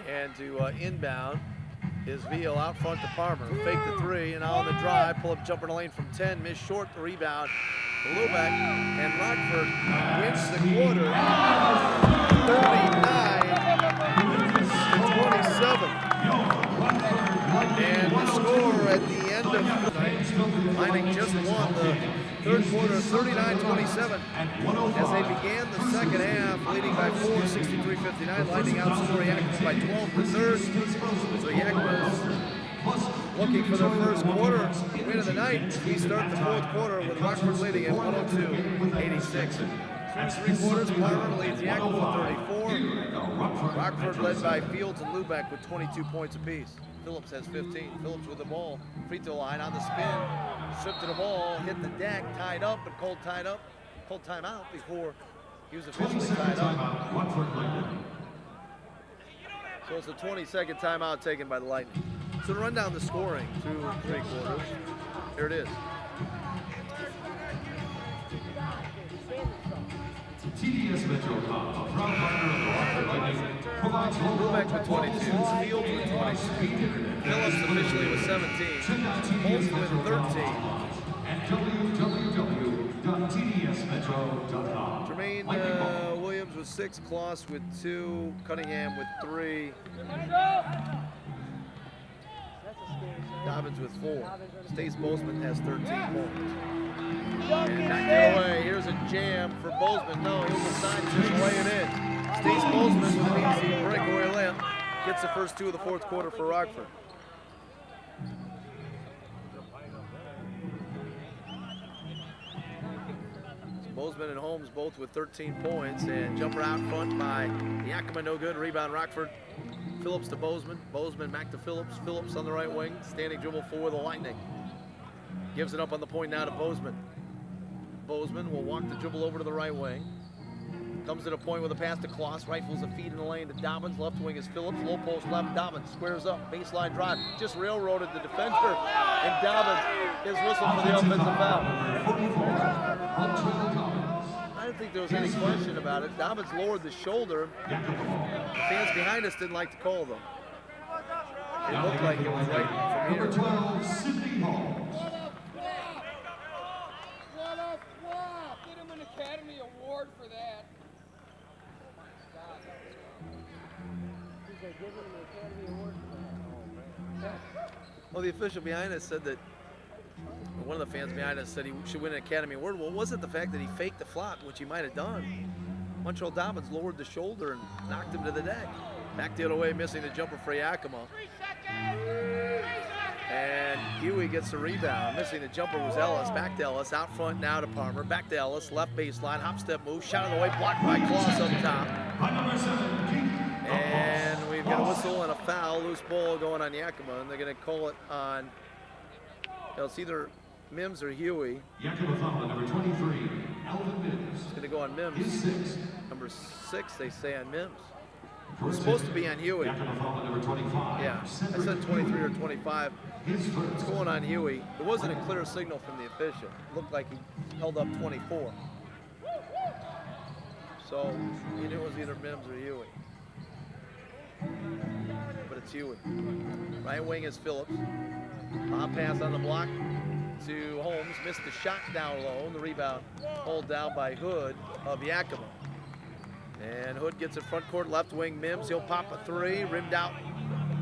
And to inbound is Veal out front to Parmer. Fake the 3 and now on the drive. Pull up jumper in the lane from 10. Miss short the rebound. Lubeck and Rockford wins the quarter 39-27. And the score at the end of the night, Lightning just won the third quarter 39-27 as they began the second half leading by 4, 63-59. Lightning outscored Yakima by 12 in the third. So Yakima is looking for their first quarter win of the night. We start the fourth quarter with Rockford leading at 102-86. Through 3 quarters, Parmer leads Yakima with 34. Rockford led by Fields and Lubeck with 22 points apiece. Phillips has 15. Phillips with the ball, free throw line on the spin, stripped to the ball, hit the deck, tied up, but called timeout before he was officially tied up. So it's a 20-second timeout taken by the Lightning. So to run down the scoring through 3 quarters, here it is. TDS Metro, a proud partner of the Rockford Lightning, provides Lubeck with 22, Fields with 22, Phillips officially with 17, Holmes with 13, and www.tdsmetro.com. Jermaine Williams with 6, Kloss with 2, Cunningham with 3, Dobbins with 4. Stace Bozeman has 13 points. And knocked it away. Here's a jam for Bozeman. No, he'll decide to just lay it in. Stace Bozeman with an easy breakaway layup. gets the first 2 of the 4th quarter for Rockford. Bozeman and Holmes both with 13 points, and jumper out front by Yakima, no good. Rebound Rockford. Phillips to Bozeman. Bozeman back to Phillips. Phillips on the right wing. Standing dribble for the Lightning. Gives it up on the point now to Bozeman. Bozeman will walk the dribble over to the right wing. Comes to the point with a pass to Kloss. Rifles a feed in the lane to Dobbins. Left wing is Phillips. Low post left. Dobbins squares up. Baseline drive. Just railroaded the defender. And Dobbins is whistled for the offensive foul. I didn't think there was any question about it. Dobbins lowered the shoulder. The fans behind us didn't like to call them. It looked like it was right from here. Number 12, Sydney Holmes. Get him an Academy Award for that. Well, the official behind us said that, one of the fans behind us said he should win an Academy Award. Well, it wasn't the fact that he faked the flop, which he might have done. Montreal Dobbins lowered the shoulder and knocked him to the deck. Back the other way, missing the jumper for Yakima. And Huey gets the rebound. Missing the jumper was Ellis. Back to Ellis. Out front now to Palmer. Back to Ellis. Left baseline. Hop step move. Shot on the way. Blocked by Kloss up top. And we've got a whistle and a foul. Loose ball going on Yakima. And they're going to call it on, it's either Mims or Huey. Yakima foul number 23, Alvin Mims. It's going to go on Mims. His 6th. Number 6, they say on Mims. It's supposed to be on Huey. Yakima foul number 25. Yeah, I said 23 or 25. His first. It's going on Huey. It wasn't a clear signal from the official. It looked like he held up 24. So you knew it was either Mims or Huey. But it's Huey. Right wing is Phillips. Bob pass on the block to Holmes. Missed the shot down low. And the rebound pulled down by Hood of Yakima. And Hood gets it front court, left wing Mims. He'll pop a 3, rimmed out,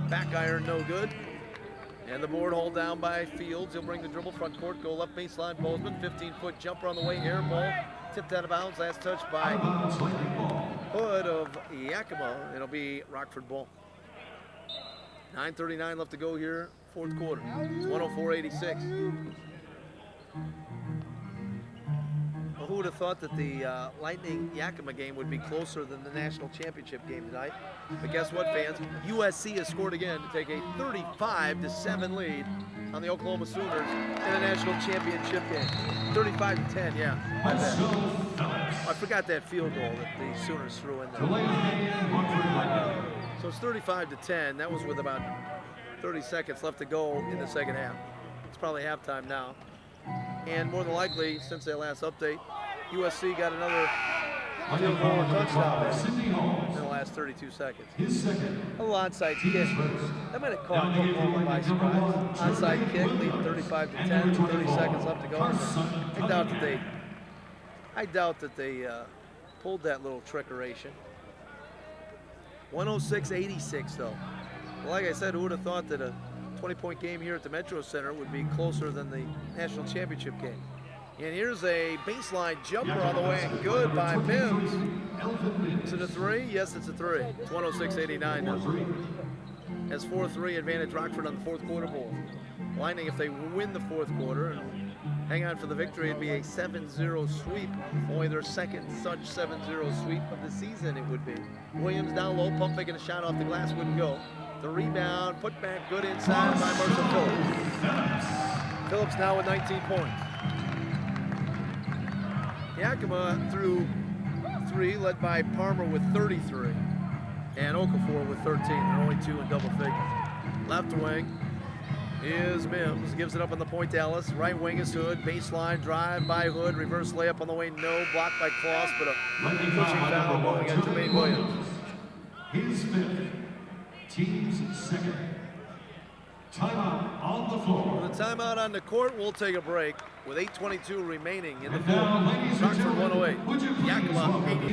back iron, no good. And the board hold down by Fields. He'll bring the dribble front court, go left baseline. Bozeman, 15-foot jumper on the way, air ball. Tipped out of bounds, last touch by Hood of Yakima. It'll be Rockford ball. 9:39 left to go here, 4th quarter. It's 104-86. Well, who would have thought that the Lightning Yakima game would be closer than the national championship game tonight? But guess what, fans? USC has scored again to take a 35-7 lead on the Oklahoma Sooners in the national championship game. 35-10, yeah. My bad. I forgot that field goal that the Sooners threw in there. So it's 35-10. That was with about 30 seconds left to go in the second half. It's probably halftime now. And more than likely, since that last update, USC got another field goal or touchdown in the last 32 seconds. A little onside kick. That might have caught Oklahoma by surprise. Onside kick, leading 35-10, 30 seconds left to go. I doubt that they pulled that little trickeration. 106-86 though. Well, like I said, who would have thought that a 20-point game here at the Metro Center would be closer than the national championship game. And here's a baseline jumper on the way, and good by Mims. Is it a 3? Yes, it's a 3. It's 106-89 now. Has 4-3 advantage Rockford on the 4th quarter board. Lightning, if they win the 4th quarter and hang on for the victory, it'd be a 7-0 sweep. Only their second such 7-0 sweep of the season it would be. Williams down low, pump making a shot off the glass, wouldn't go. The rebound, put back, good inside by Marshall Phillips. Phillips now with 19 points. Yakima threw 3, led by Palmer with 33, and Okafor with 13. They're only 2 in double figures. Left wing is Mims, gives it up on the point to Ellis. Right wing is Hood, baseline drive by Hood, reverse layup on the way, no, blocked by Kloss, but a pushing foul going at Jermaine Williams. His 5th. Team's 2nd. Timeout on the floor. With a timeout on the court, we'll take a break with 8:22 remaining in the 4th. Rockford 108. Yakima 80.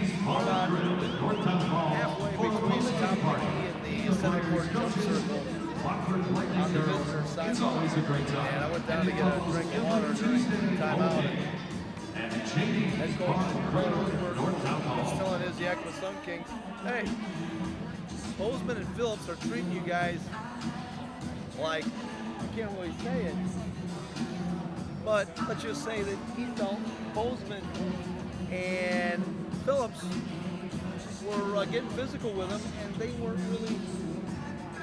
Halfway between the top party and the center court jump circle on their visitor side. It's always a great time. And I went down to get a drink of water during the timeout. And Head coach was telling his Yakima Sun Kings, hey, Bozeman and Phillips are treating you guys like, I can't really say it, but let's just say that he felt Bozeman and Phillips were getting physical with him, and they weren't really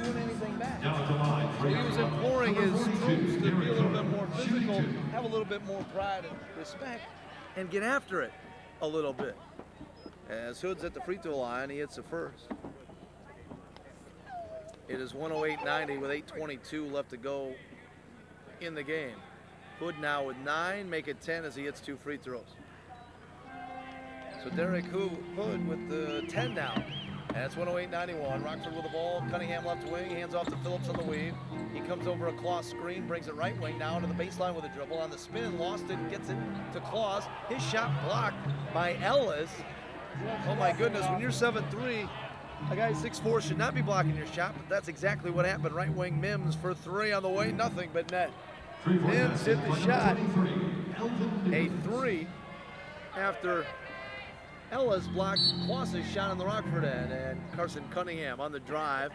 doing anything back. So he was imploring his troops to be a little bit more physical, have a little bit more pride and respect, and get after it a little bit. As Hood's at the free throw line, he hits the first. It is 108-90 with 8:22 left to go in the game. Hood now with 9, make it 10 as he hits 2 free throws. So Derek Hood with the 10 now. And it's 108-91. Rockford with the ball. Cunningham left wing. Hands off to Phillips on the weave. He comes over a Claus screen, brings it right wing now to the baseline with a dribble. On the spin, lost it, gets it to Claus. His shot blocked by Ellis. Oh my goodness, when you're 7'3", a guy 6'4" should not be blocking your shot, but that's exactly what happened. Right wing Mims for 3 on the way, nothing but net. Mims hit the shot, a 3 after Ellis blocked Claus's shot on the Rockford end, and Carson Cunningham on the drive.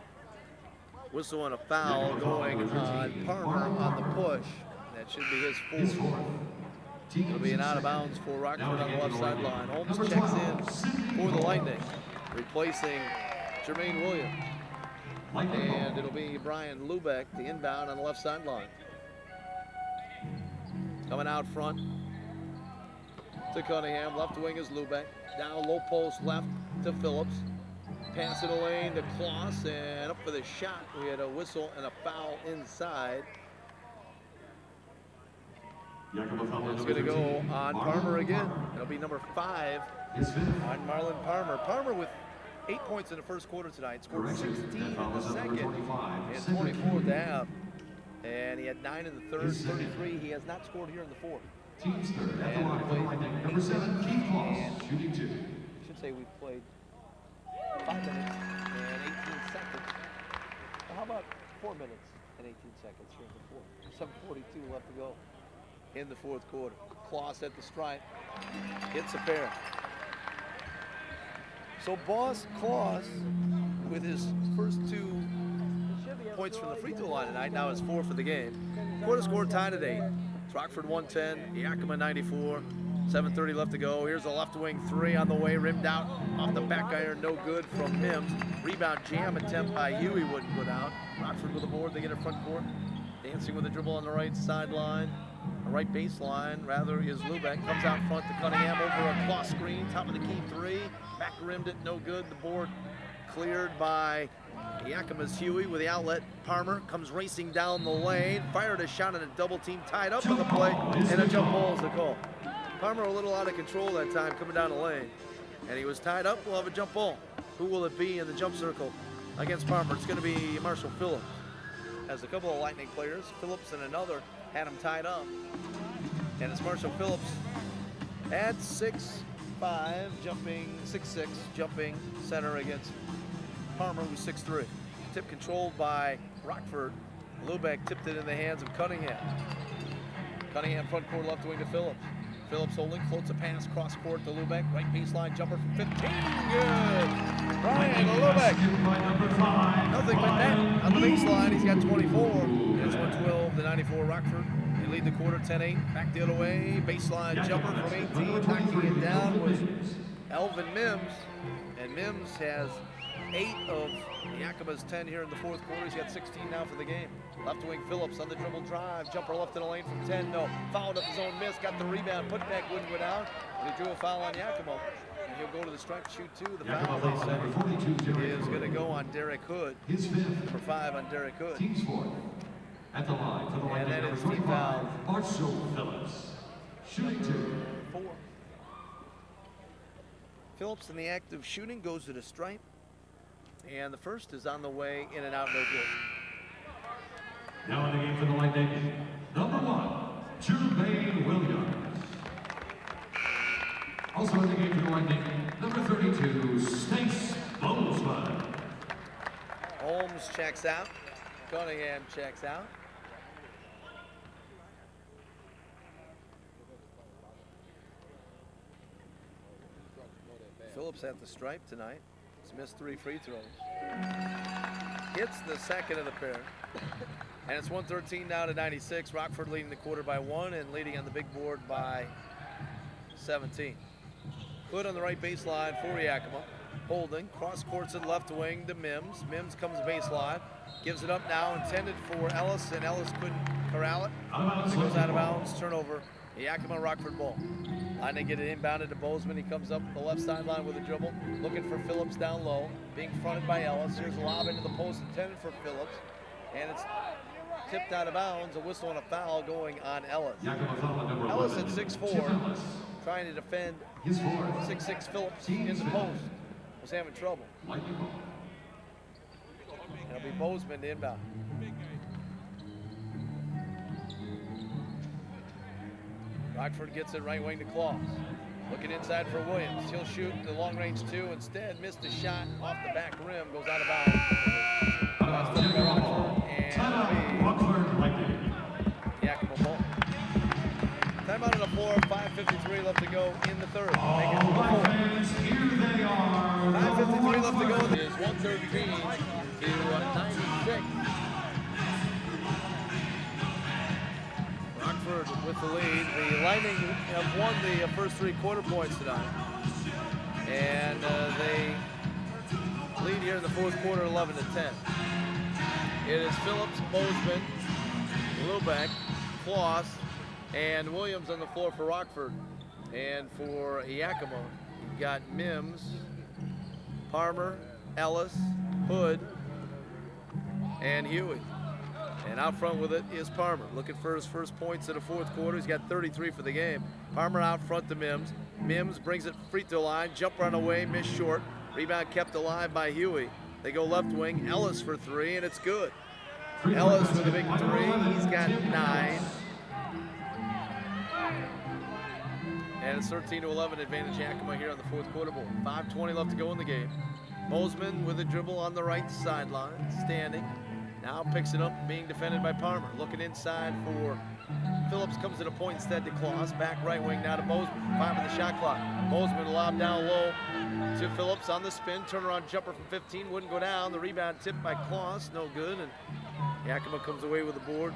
Whistle and a foul going on Parmer on the push. That should be his 4th. It'll be an out of bounds for Rockford on the left sideline. Holmes checks in for the Lightning, replacing Jermaine Williams. And it'll be Brian Lubeck, the inbound on the left sideline. Coming out front to Cunningham. Left wing is Lubeck. Down low post left to Phillips. Pass in the lane to Claus, and up for the shot. We had a whistle and a foul inside. It's going to go on Parmer again. It'll be number 5 on Marlon Parmer. Parmer with 8 points in the first quarter tonight. Scored 16 in the second and 24 to have. And he had 9 in the third, 33. He has not scored here in the fourth. Teams third at the line for the Lightning, number 7, Keith Claus, shooting 2. I should say we played 5 minutes and 18 seconds. Well, how about 4 minutes and 18 seconds here in the fourth? 7:42 left to go in the fourth quarter. Claus at the stripe, hits a pair. So Boss Claus, with his first 2 points from the free throw line tonight, now is 4 for the game. Quarter score tied at 8. It's Rockford 110, Yakima 94. 7:30 left to go. Here's a left wing 3 on the way, rimmed out off the back iron, no good from Mims. Rebound jam attempt by Huey wouldn't go down. Rockford with the board, they get in front court. Dancing with a dribble on the right sideline, the right baseline, rather, is Lubeck. Comes out front to Cunningham over a Claus screen, top of the key 3. Back rimmed it, no good. The board cleared by Yakima's Huey with the outlet. Parmer comes racing down the lane, fired a shot and a double team, tied up on the play, and a jump ball is the call. Parmer a little out of control that time coming down the lane, and he was tied up. We'll have a jump ball. Who will it be in the jump circle against Parmer? It's going to be Marshall Phillips. As a couple of Lightning players, Phillips and another, had him tied up. And it's Marshall Phillips at 6'5", jumping 6'6", jumping center against Parmer, who's 6'3". Tip controlled by Rockford. Lubeck tipped it in the hands of Cunningham. Cunningham front court left wing to Phillips. Phillips holding, floats a pass cross court to Lubeck. Right baseline jumper from 15. Good. Brian Lubeck. Nothing but net on the baseline. He's got 24. It's 112-94 Rockford. They lead the quarter 10-8. Back the other way. Baseline jumper from 18. Knocking it down was Elvin Mims. And Mims has 8 of Yakima's 10 here in the fourth quarter. He's got 16 now for the game. Left wing Phillips on the dribble drive. Jumper left in the lane from 10. No. Fouled up his own miss. Got the rebound. Put back wouldn't go down. And he drew a foul on Yakima. And he'll go to the stripe, shoot 2. The foul, they said, is going to go on Derek Hood. His 5th. For 5 on Derek Hood. Team's 4th. At the line for the Lightning, that number is team 25, foul. Marshall Phillips, shooting 2. 4. Phillips in the act of shooting goes to the stripe. And the first is on the way, in and out, no good. Now in the game for the Lightning, number 1, Jermaine Williams. Also in the game for the Lightning, number 32, Stace Bozeman. Holmes checks out. Cunningham checks out. Phillips at the stripe tonight. He's missed 3 free throws. Hits the second of the pair. And it's 113 now to 96. Rockford leading the quarter by 1 and leading on the big board by 17. Hood on the right baseline for Yakima. Holding, cross court to the left wing to Mims. Mims comes baseline, gives it up now, intended for Ellis, and Ellis couldn't corral it. It goes out of bounds, turnover. Yakima Rockford ball. Line get it inbounded to Bozeman. He comes up the left sideline with a dribble, looking for Phillips down low, being fronted by Ellis. Here's a lob into the post intended for Phillips, and it's tipped out of bounds. A whistle and a foul going on Ellis. Ellis at 6'4", trying to defend 6'6" Phillips in the post. Was having trouble. It'll be Bozeman to inbound. Rockford gets it right wing to Claus. Looking inside for Williams. He'll shoot the long range 2. Instead, missed a shot off the back rim. Goes out of bounds. And Yakima ball. Timeout on the floor. 5:53 left to go in the third. Make it 5:53 left to go. It is 113 to 96. Rockford with the lead. The Lightning have won the first 3 quarter points tonight. And they lead here in the fourth quarter 11 to 10. It is Phillips, Bozeman, Lubeck, Claus, and Williams on the floor for Rockford. And for Yakima, you've got Mims, Parmer, Ellis, Hood, and Huey. And out front with it is Parmer, looking for his first points in the fourth quarter. He's got 33 for the game. Parmer out front to Mims. Mims brings it free throw line, jump run away, missed short. Rebound kept alive by Huey. They go left wing, Ellis for 3, and it's good. Ellis with a big 3, he's got 9. And it's 13 to 11 advantage Yakima here on the fourth quarter ball. 5:20 left to go in the game. Bozeman with a dribble on the right sideline, standing. Now picks it up, being defended by Parmer. Looking inside for Phillips, comes to the point instead to Claus. Back right wing now to Bozeman. 5 on the shot clock. Bozeman lob down low to Phillips on the spin. Turnaround jumper from 15, wouldn't go down. The rebound tipped by Claus, no good. And Yakima comes away with the board.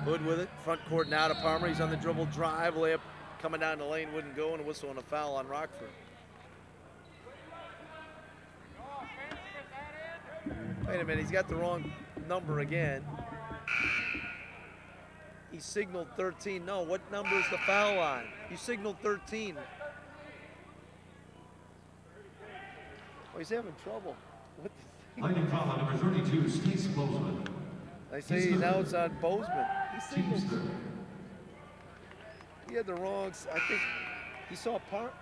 Hood with it. Front court now to Parmer. He's on the dribble drive. Layup coming down the lane, wouldn't go, and a whistle and a foul on Rockford. Wait a minute, he's got the wrong number again. He signaled 13. No, what number is the foul line? You signaled 13. Oh, he's having trouble. What the Lightning foul on number 32, Stace Bozeman. They say now it's on Bozeman. He signaled. He had the wrong. I think he saw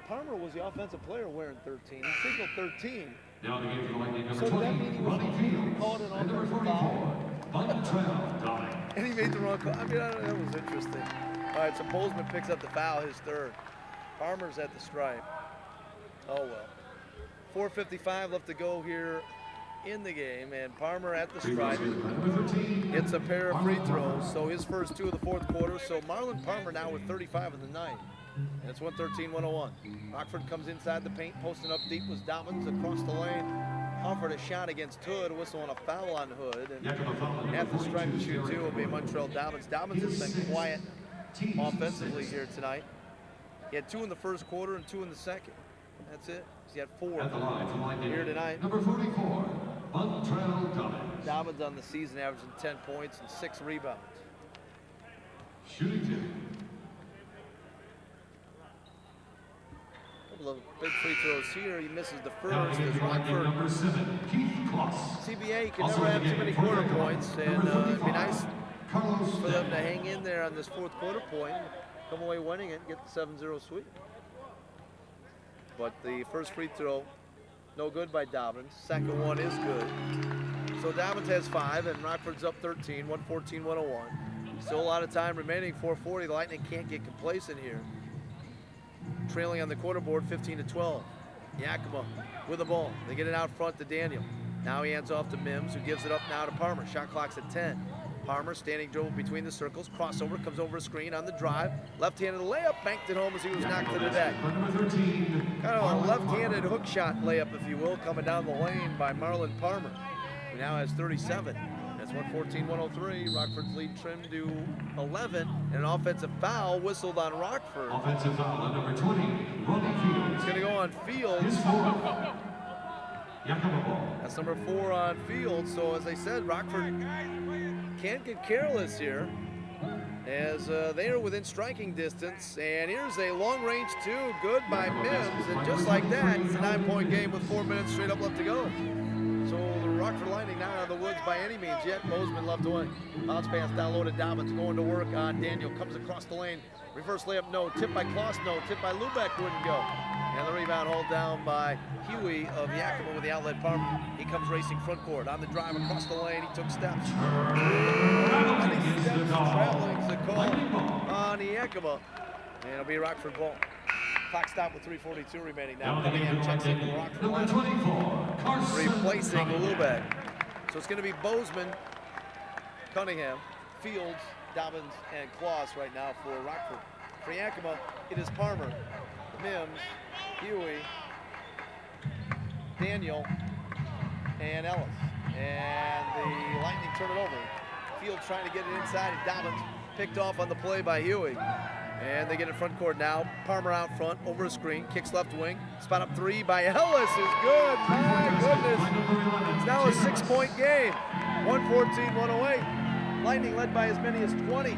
Parmer was the offensive player wearing 13. He signaled 13. Now the game for the Lightning, number So 20, that mean he was called an number offensive 44, foul? And he made the wrong call. I mean, that was interesting. All right, so Bozeman picks up the foul, his third. Parmer's at the stripe. Oh, well. 4:55 left to go here in the game, and Parmer at the stripe. It's a pair of free throws, so his first 2 of the fourth quarter. So Marlon Parmer now with 35 in the night. And it's 113-101. Rockford comes inside the paint, posting up deep was Dobbins across the lane. Offered a shot against Hood, whistle on a foul on Hood. And at the stripe to shoot 2 will be Montreal Dobbins. Dobbins has been quiet offensively here tonight. He had 2 in the first quarter and 2 in the second. That's it. He's got 4 here tonight. Number 44, Montreal Dobbins. Dobbins on the season averaging 10 points and 6 rebounds. Shooting 2. Couple of big free throws here. He misses the Now first. the game As for Lightning, Rockford, number 7, Keith Kloss. CBA, you can Also never in have the too game many for quarter Yakima, points, and number it'd be 35, nice Carlos for them to Denny. hang in there on this fourth quarter point, come away winning it, get the 7-0 sweep. But the first free throw, no good by Dobbins. Second one is good. So Dobbins has 5, and Rockford's up 13, 114-101. Still a lot of time remaining, 4:40. The Lightning can't get complacent here. Trailing on the quarter board, 15-12. Yakima with the ball. They get it out front to Daniel. Now he hands off to Mims, who gives it up now to Parmer. Shot clock's at 10. Parmer standing dribble between the circles, crossover, comes over a screen on the drive, left-handed layup, banked it home as he was knocked to the deck. Kind of a left-handed hook shot layup, if you will, coming down the lane by Marlon Parmer, who now has 37. That's 114-103. Rockford's lead trimmed to 11, and an offensive foul whistled on Rockford. Offensive foul on number 20, Ronnie Fields. It's going to go on Fields. Yakima ball. That's number 4 on Fields. So as I said, Rockford can't get careless here, as they are within striking distance. And here's a long-range 2, good by Mims, and just like that, it's a 9-point game with 4 minutes straight up left to go. So the Rockford Lightning not out of the woods by any means yet. Bozeman left away. Bounce pass down low to Dobbins, going to work on Daniel, comes across the lane. Reverse layup, no. Tip by Kloss, no. Tip by Lubeck, wouldn't go. And the rebound hauled down by Huey of Yakima with the outlet pump. He comes racing front court. On the drive across the lane, he took steps. Traveling the call on Yakima. And it'll be a Rockford ball. Clock stop with 3:42 remaining now. Cunningham checks in for Rockford. Number 24, Carson. Replacing Lubeck. So it's going to be Bozeman, Cunningham, Fields, Dobbins, and Kloss right now for Rockford. For Yakima, it is Parmer, Mims, Huey, Daniel, and Ellis. And the Lightning turn it over. Fields trying to get it inside, and Dobbins picked off on the play by Huey. And they get in front court now. Parmer out front, over a screen, kicks left wing. Spot up 3 by Ellis is good. My goodness. It's now a 6-point game. 114-108. Lightning led by as many as 20.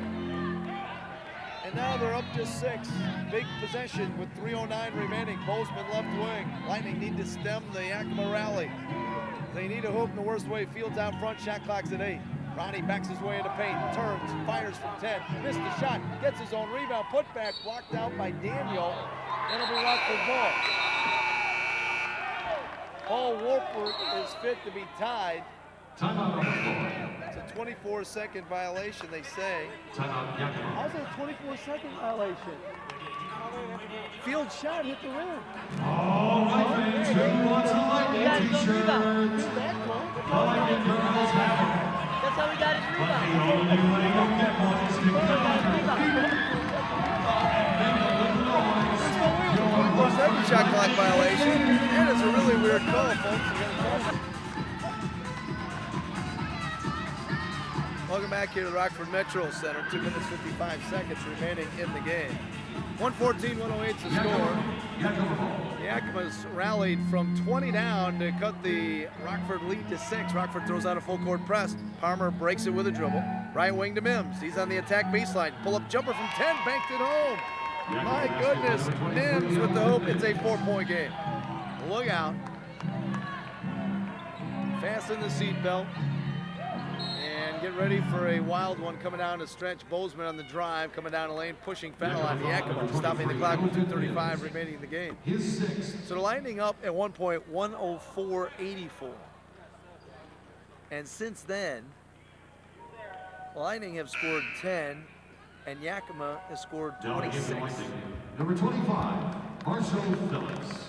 And now they're up just 6. Big possession with 3:09 remaining. Bozeman left wing. Lightning need to stem the Yakima rally. They need a hoop in the worst way. Fields out front, shot clock's at 8. Ronnie backs his way into paint, turns, fires from 10, missed the shot, gets his own rebound, put back, blocked out by Daniel. It'll be Rockford ball. Paul Wolford is fit to be tied. It's a 24-second violation, they say. How's it a 24-second violation? Field shot hit the rim. All right, fans, who wants a Lightning t-shirt? The Lightning girls have it. That's how we got his But rebound. the only way you'll get one is to Make 24-second shot clock violation. And it's a really weird call, folks. Welcome back here to the Rockford Metro Center. 2 minutes, 55 seconds remaining in the game. 114-108 is the score. Yakima's rallied from 20 down to cut the Rockford lead to 6. Rockford throws out a full court press. Parmer breaks it with a dribble. Right wing to Mims. He's on the attack baseline. Pull up jumper from 10, banked it home. My goodness, Mims with the hoop. It's a 4-point game. Look out. Fasten the seatbelt. And get ready for a wild one coming down the stretch. Bozeman on the drive, coming down the lane, pushing foul on Yakima, stopping the clock with 2:35 remaining in the game. So the Lightning up at one point, 104-84. And since then, Lightning have scored 10, and Yakima has scored 26. Number 25, Marshall Phillips.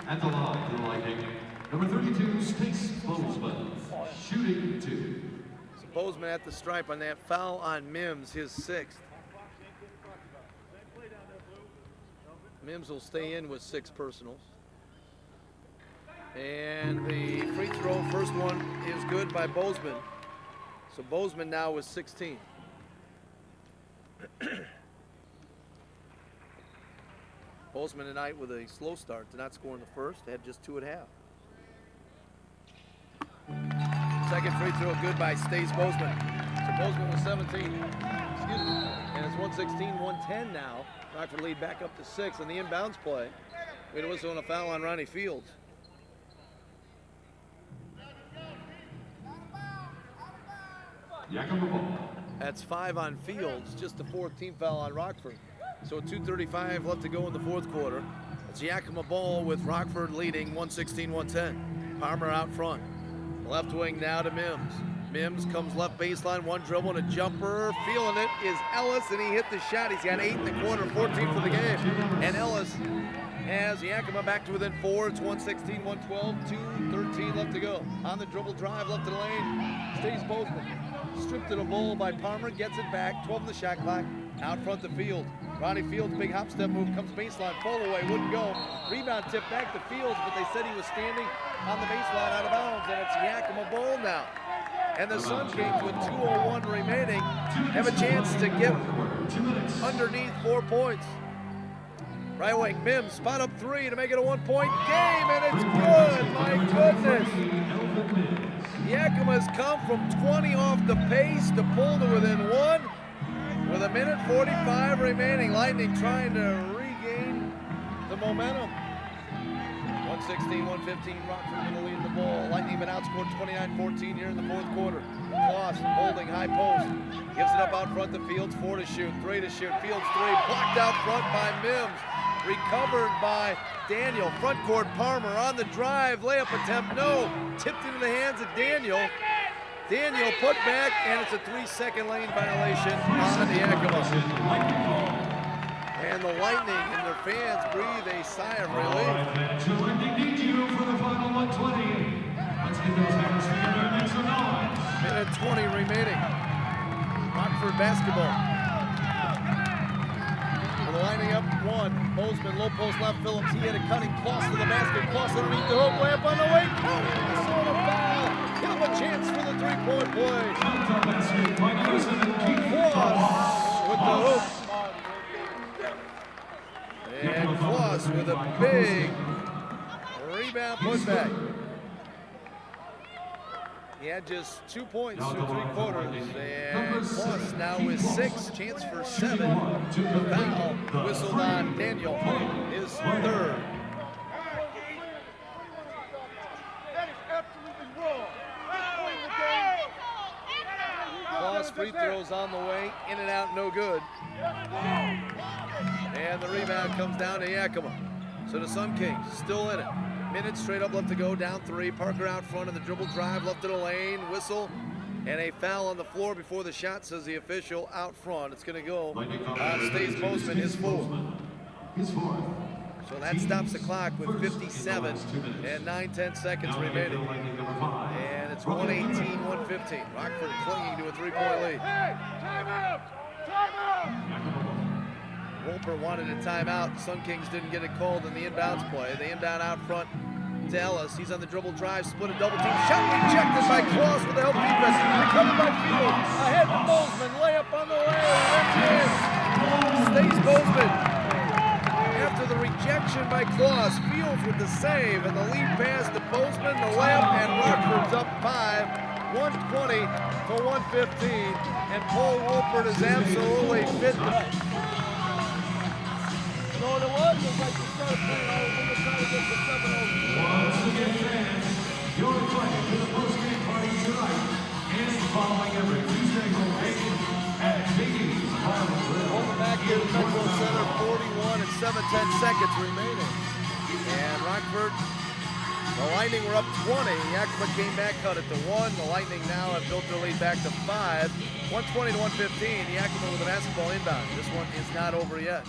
At the line for the Lightning, number 32, Stace Bozeman, shooting 2. Bozeman at the stripe on that foul on Mims, his 6th. Mims will stay in with 6 personals. And the free throw, first one is good by Bozeman. So Bozeman now with 16. Bozeman tonight with a slow start, did not score in the first, had just 2 at half. Second free throw good by Stace Bozeman. So Bozeman with 17. Excuse me. And it's 116-110 now. Rockford lead back up to 6 on the inbounds play. We had a whistle and a foul on Ronnie Fields. That's 5 on Fields, just the 4th team foul on Rockford. So 2:35 left to go in the 4th quarter. It's Yakima ball with Rockford leading 116-110. Parmer out front. Left wing now to Mims. Mims comes left baseline, 1 dribble and a jumper. Feeling it is Ellis, and he hit the shot. He's got 8 in the quarter, 14 for the game. And Ellis has Yakima back to within 4. It's 116-112, 2:13 left to go. On the dribble drive, left to the lane, stays Bozeman. Stripped to the bowl by Palmer, gets it back, 12 in the shot clock, out front the Field. Ronnie Fields, big hop step move, comes baseline, fall away, wouldn't go. Rebound tip back to Fields, but they said he was standing on the baseline out of bounds, and it's Yakima ball now. And the Sun Kings, with 2:01 remaining, have a chance to get underneath 4 points. Right wing, Mims, spot up 3 to make it a 1-point game, and it's good, my goodness. Yakima's come from 20 off the pace to pull to within 1 with 1:45 remaining. Lightning trying to regain the momentum. 116-115, Rockford with the lead in the ball. Lightning been outscored 29-14 here in the 4th quarter. Kloss holding high post, gives it up out front to Fields, 4 to shoot, 3 to shoot. Fields 3, blocked out front by Mims. Recovered by Daniel. Front court, Palmer on the drive. Layup attempt, no. Tipped into the hands of Daniel. Daniel put back, and it's a 3-second lane violation on the Yakima. And the Lightning and their fans breathe a sigh of relief. All right, fans, the Lightning need you for the final 120. Let's get those hands together and make some noise. 1:20 remaining. Rockford basketball. The Lightning up 1. Bozeman, low post left. Phillips, he had a cutting cross to the basket. Cross underneath the hook, way up on the way. Minnesota foul. Give him a chance for the 3-point play. Kloss with the hook. And Kloss with a big rebound putback. He had just 2 points through 3 quarters, and Kloss now with 6, chance for 7. The foul whistled on Daniel, his 3rd. That is absolutely wrong. Kloss free throws on the way, in and out, no good. And the rebound comes down to Yakima. So the Sun Kings still in it. Minutes straight up left to go, down 3. Parker out front of the dribble drive, left of the lane, whistle, and a foul on the floor before the shot, says the official out front. It's going to go on Stays Bozeman, his 4th. So that stops the clock with 57 and 9/10 seconds remaining. And it's 118-115. Rockford clinging to a 3-point lead. Hey, timeout! Timeout! Wolper wanted a timeout. Sun Kings didn't get it called in the inbounds play. The inbound out front to Ellis. He's on the dribble drive, split a double team. Shot rejected by Kloss with the help defense. Recovered by Field. Ahead to Bozeman. Layup on the way. Stays Bozeman. After the rejection by Kloss, Fields with the save, and the lead pass to Bozeman, the layup, and Rockford's up 5. 120 to 115. And Paul Wolpert is absolutely fit. So what it was like the start playing all when they're trying to get to 7-0. Once again, fans, you're invited to the post-game party tonight and following every Tuesday location at Biggie's Harlem Grill. Over back here to Metro Center, 41 and 7/10 seconds remaining. And Rockford, the Lightning were up 20. Yakima came back, cut it to 1. The Lightning now have built their lead back to 5. 120 to 115. Yakima with a basketball inbound. This one is not over yet.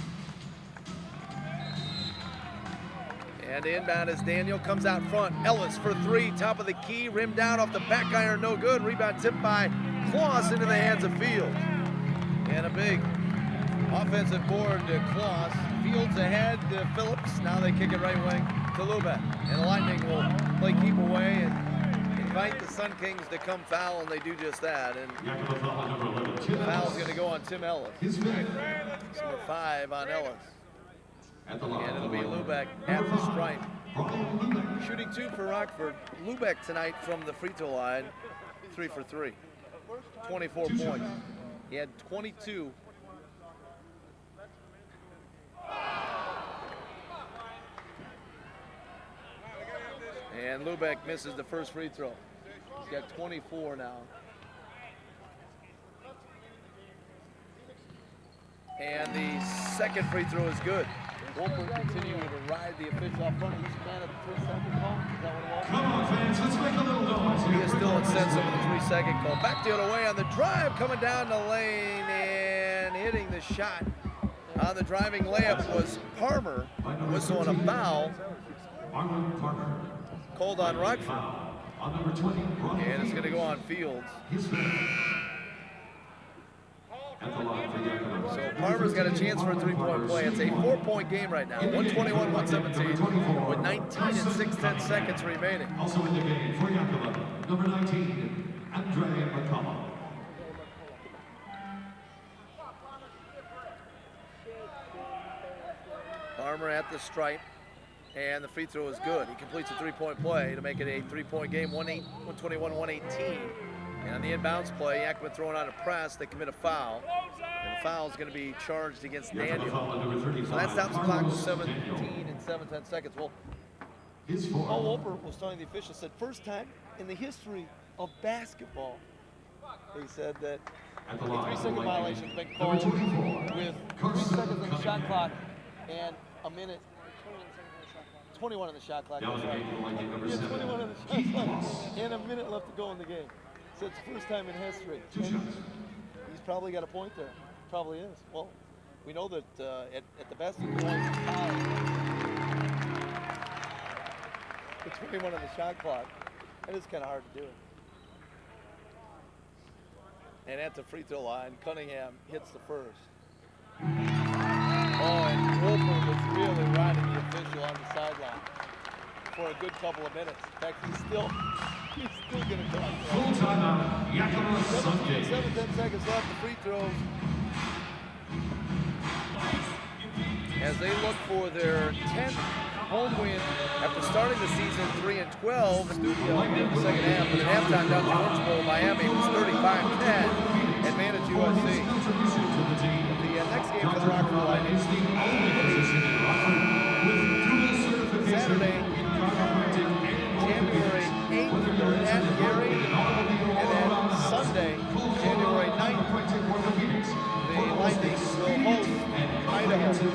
And the inbound is Daniel, comes out front. Ellis for 3, top of the key, rimmed down off the back iron, no good. Rebound tipped by Kloss into the hands of Fields. And a big offensive board to Kloss. Fields ahead to Phillips. Now they kick it right wing to Lubeck. And the Lightning will play keep away and invite the Sun Kings to come foul, and they do just that. And the foul's going to go on Tim Ellis. Number 5 on Ellis. And it'll be Lubeck at the stripe. Shooting 2 for Rockford. Lubeck tonight from the free throw line, 3 for 3. 24 points. He had 22. And Lubeck misses the first free throw. He's got 24 now. And the second free throw is good. Wolper continuing to ride the official up front. He's man at the 3-second call. Is that what it was? Come on, fans, let's make a little noise. He is still incensed over the 3-second call. Back the other way on the drive, coming down the lane and hitting the shot. On the driving layup was Palmer, whistling a foul. Called on Rockford. And it's going to go on Fields. Parmer's got a chance for a three-point play. It's a 4-point game right now, 121-117, with 19 and 6/10 seconds remaining. Also in the game for Yakima, number 19, Andre McCollum. Parmer at the stripe, and the free throw is good. He completes a three-point play to make it a three-point game, 121-118. And on the inbounds play, Yakima throwing out a press, they commit a foul. And the foul is going to be charged against Daniel. So that stops the clock with 17 and 7/10 seconds. Well, Paul Wolper was telling the officials, said first time in the history of basketball, they said that a 3-second violation has been called with 3 seconds on the shot clock and a minute. 21 on the shot clock. That's right. Yeah, 21 on the shot clock and a minute left to go in the game. So it's the first time in history. And he's probably got a point there. Probably is. Well, we know that at the best, he can only tie. The 21 on the shot clock. It is kind of hard to do. And at the free throw line, Cunningham hits the first. Oh, and Wolper was really riding the official on the sideline for a good couple of minutes. In fact, he's still going to talk. Full timeout, Yakima Sunday. 7-10 seconds left, the free throws. As they look for their 10th home win after starting the season 3-12, studio in the second half, but at halftime down to Orange Bowl, Miami was 35-10, advantage USC. The next game for the Rockford Lightning, Saturday, January 8th, they're at Gary, and then Sunday, January 9th, the Lightning will host Idaho. So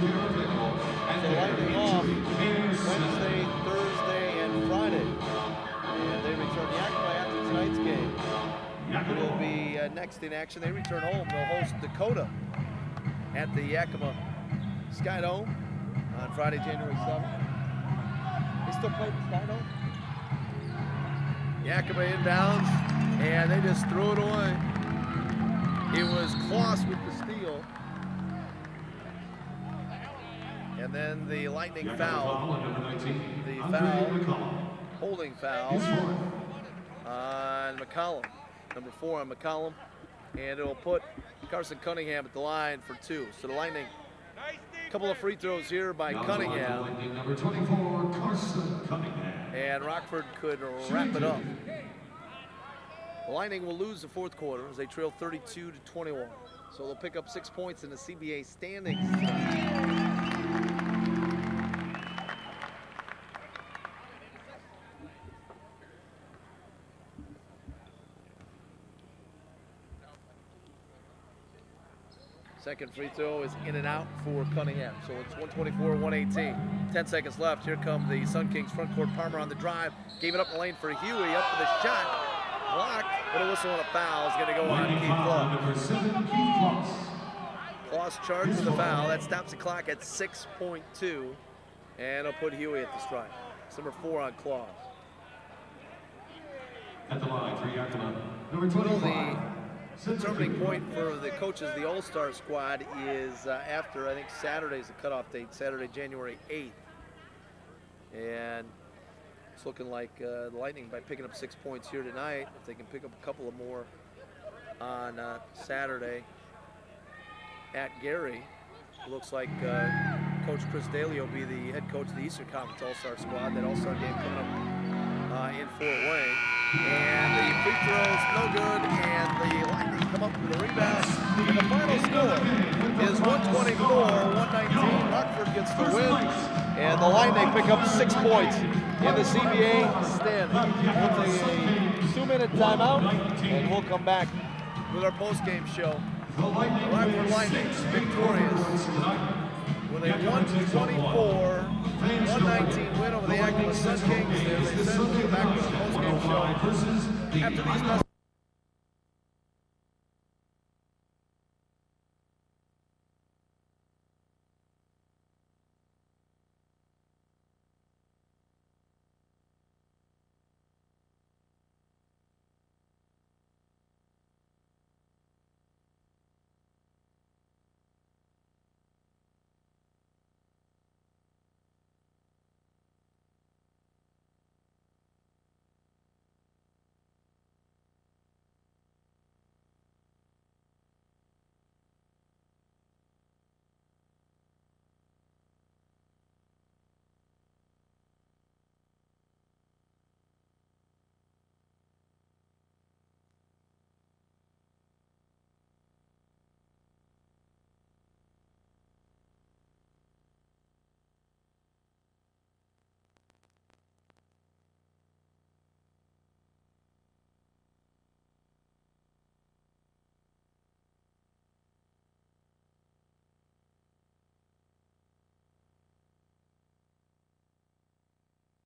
Lightning off Wednesday, Thursday, and Friday. And they return Yakima after tonight's game. It will be next in action. They return home. They'll host Dakota at the Yakima Sky Dome on Friday, January 7th. They still play the Sky Dome? Yakima inbounds, and they just threw it away. It was Kloss with the steal. And then the Lightning foul. The foul, holding foul on McCollum. Number 4 on McCollum. And it'll put Carson Cunningham at the line for 2. So the Lightning, a couple of free throws here by Cunningham. Number 24, Carson Cunningham. And Rockford could wrap it up. The Lightning will lose the fourth quarter as they trail 32-21. So they'll pick up 6 points in the CBA standings. Second free throw is in and out for Cunningham. So it's 124-118. 10 seconds left. Here come the Sun Kings front court. Parmer on the drive. Gave it up the lane for Huey. Up for the shot. Blocked, but a whistle and a foul is going to go on Keith Kloss. Kloss charged with the foul. That stops the clock at 6.2. And it'll put Huey at the strike. It's number 4 on Kloss. At the line for Yakima, number 25. The determining point for the coaches, the All-Star squad, is after, I think, Saturday's the cutoff date, Saturday, January 8th. And it's looking like the Lightning, by picking up 6 points here tonight, if they can pick up a couple of more on Saturday at Gary, it looks like Coach Chris Daly will be the head coach of the Eastern Conference All-Star squad. That All-Star game coming up in Fort Wayne. And the free throws no good, and the Lightning come up with a rebound. And the final score is 124-119. Rockford gets the win, and the Lightning pick up 6 points in the CBA standing. We'll take a 2-minute timeout, and we'll come back with our post-game show. The Rockford Lightning victorious with a 124-119 win over the Yakima Sun Kings. They send them back to the post-game show after these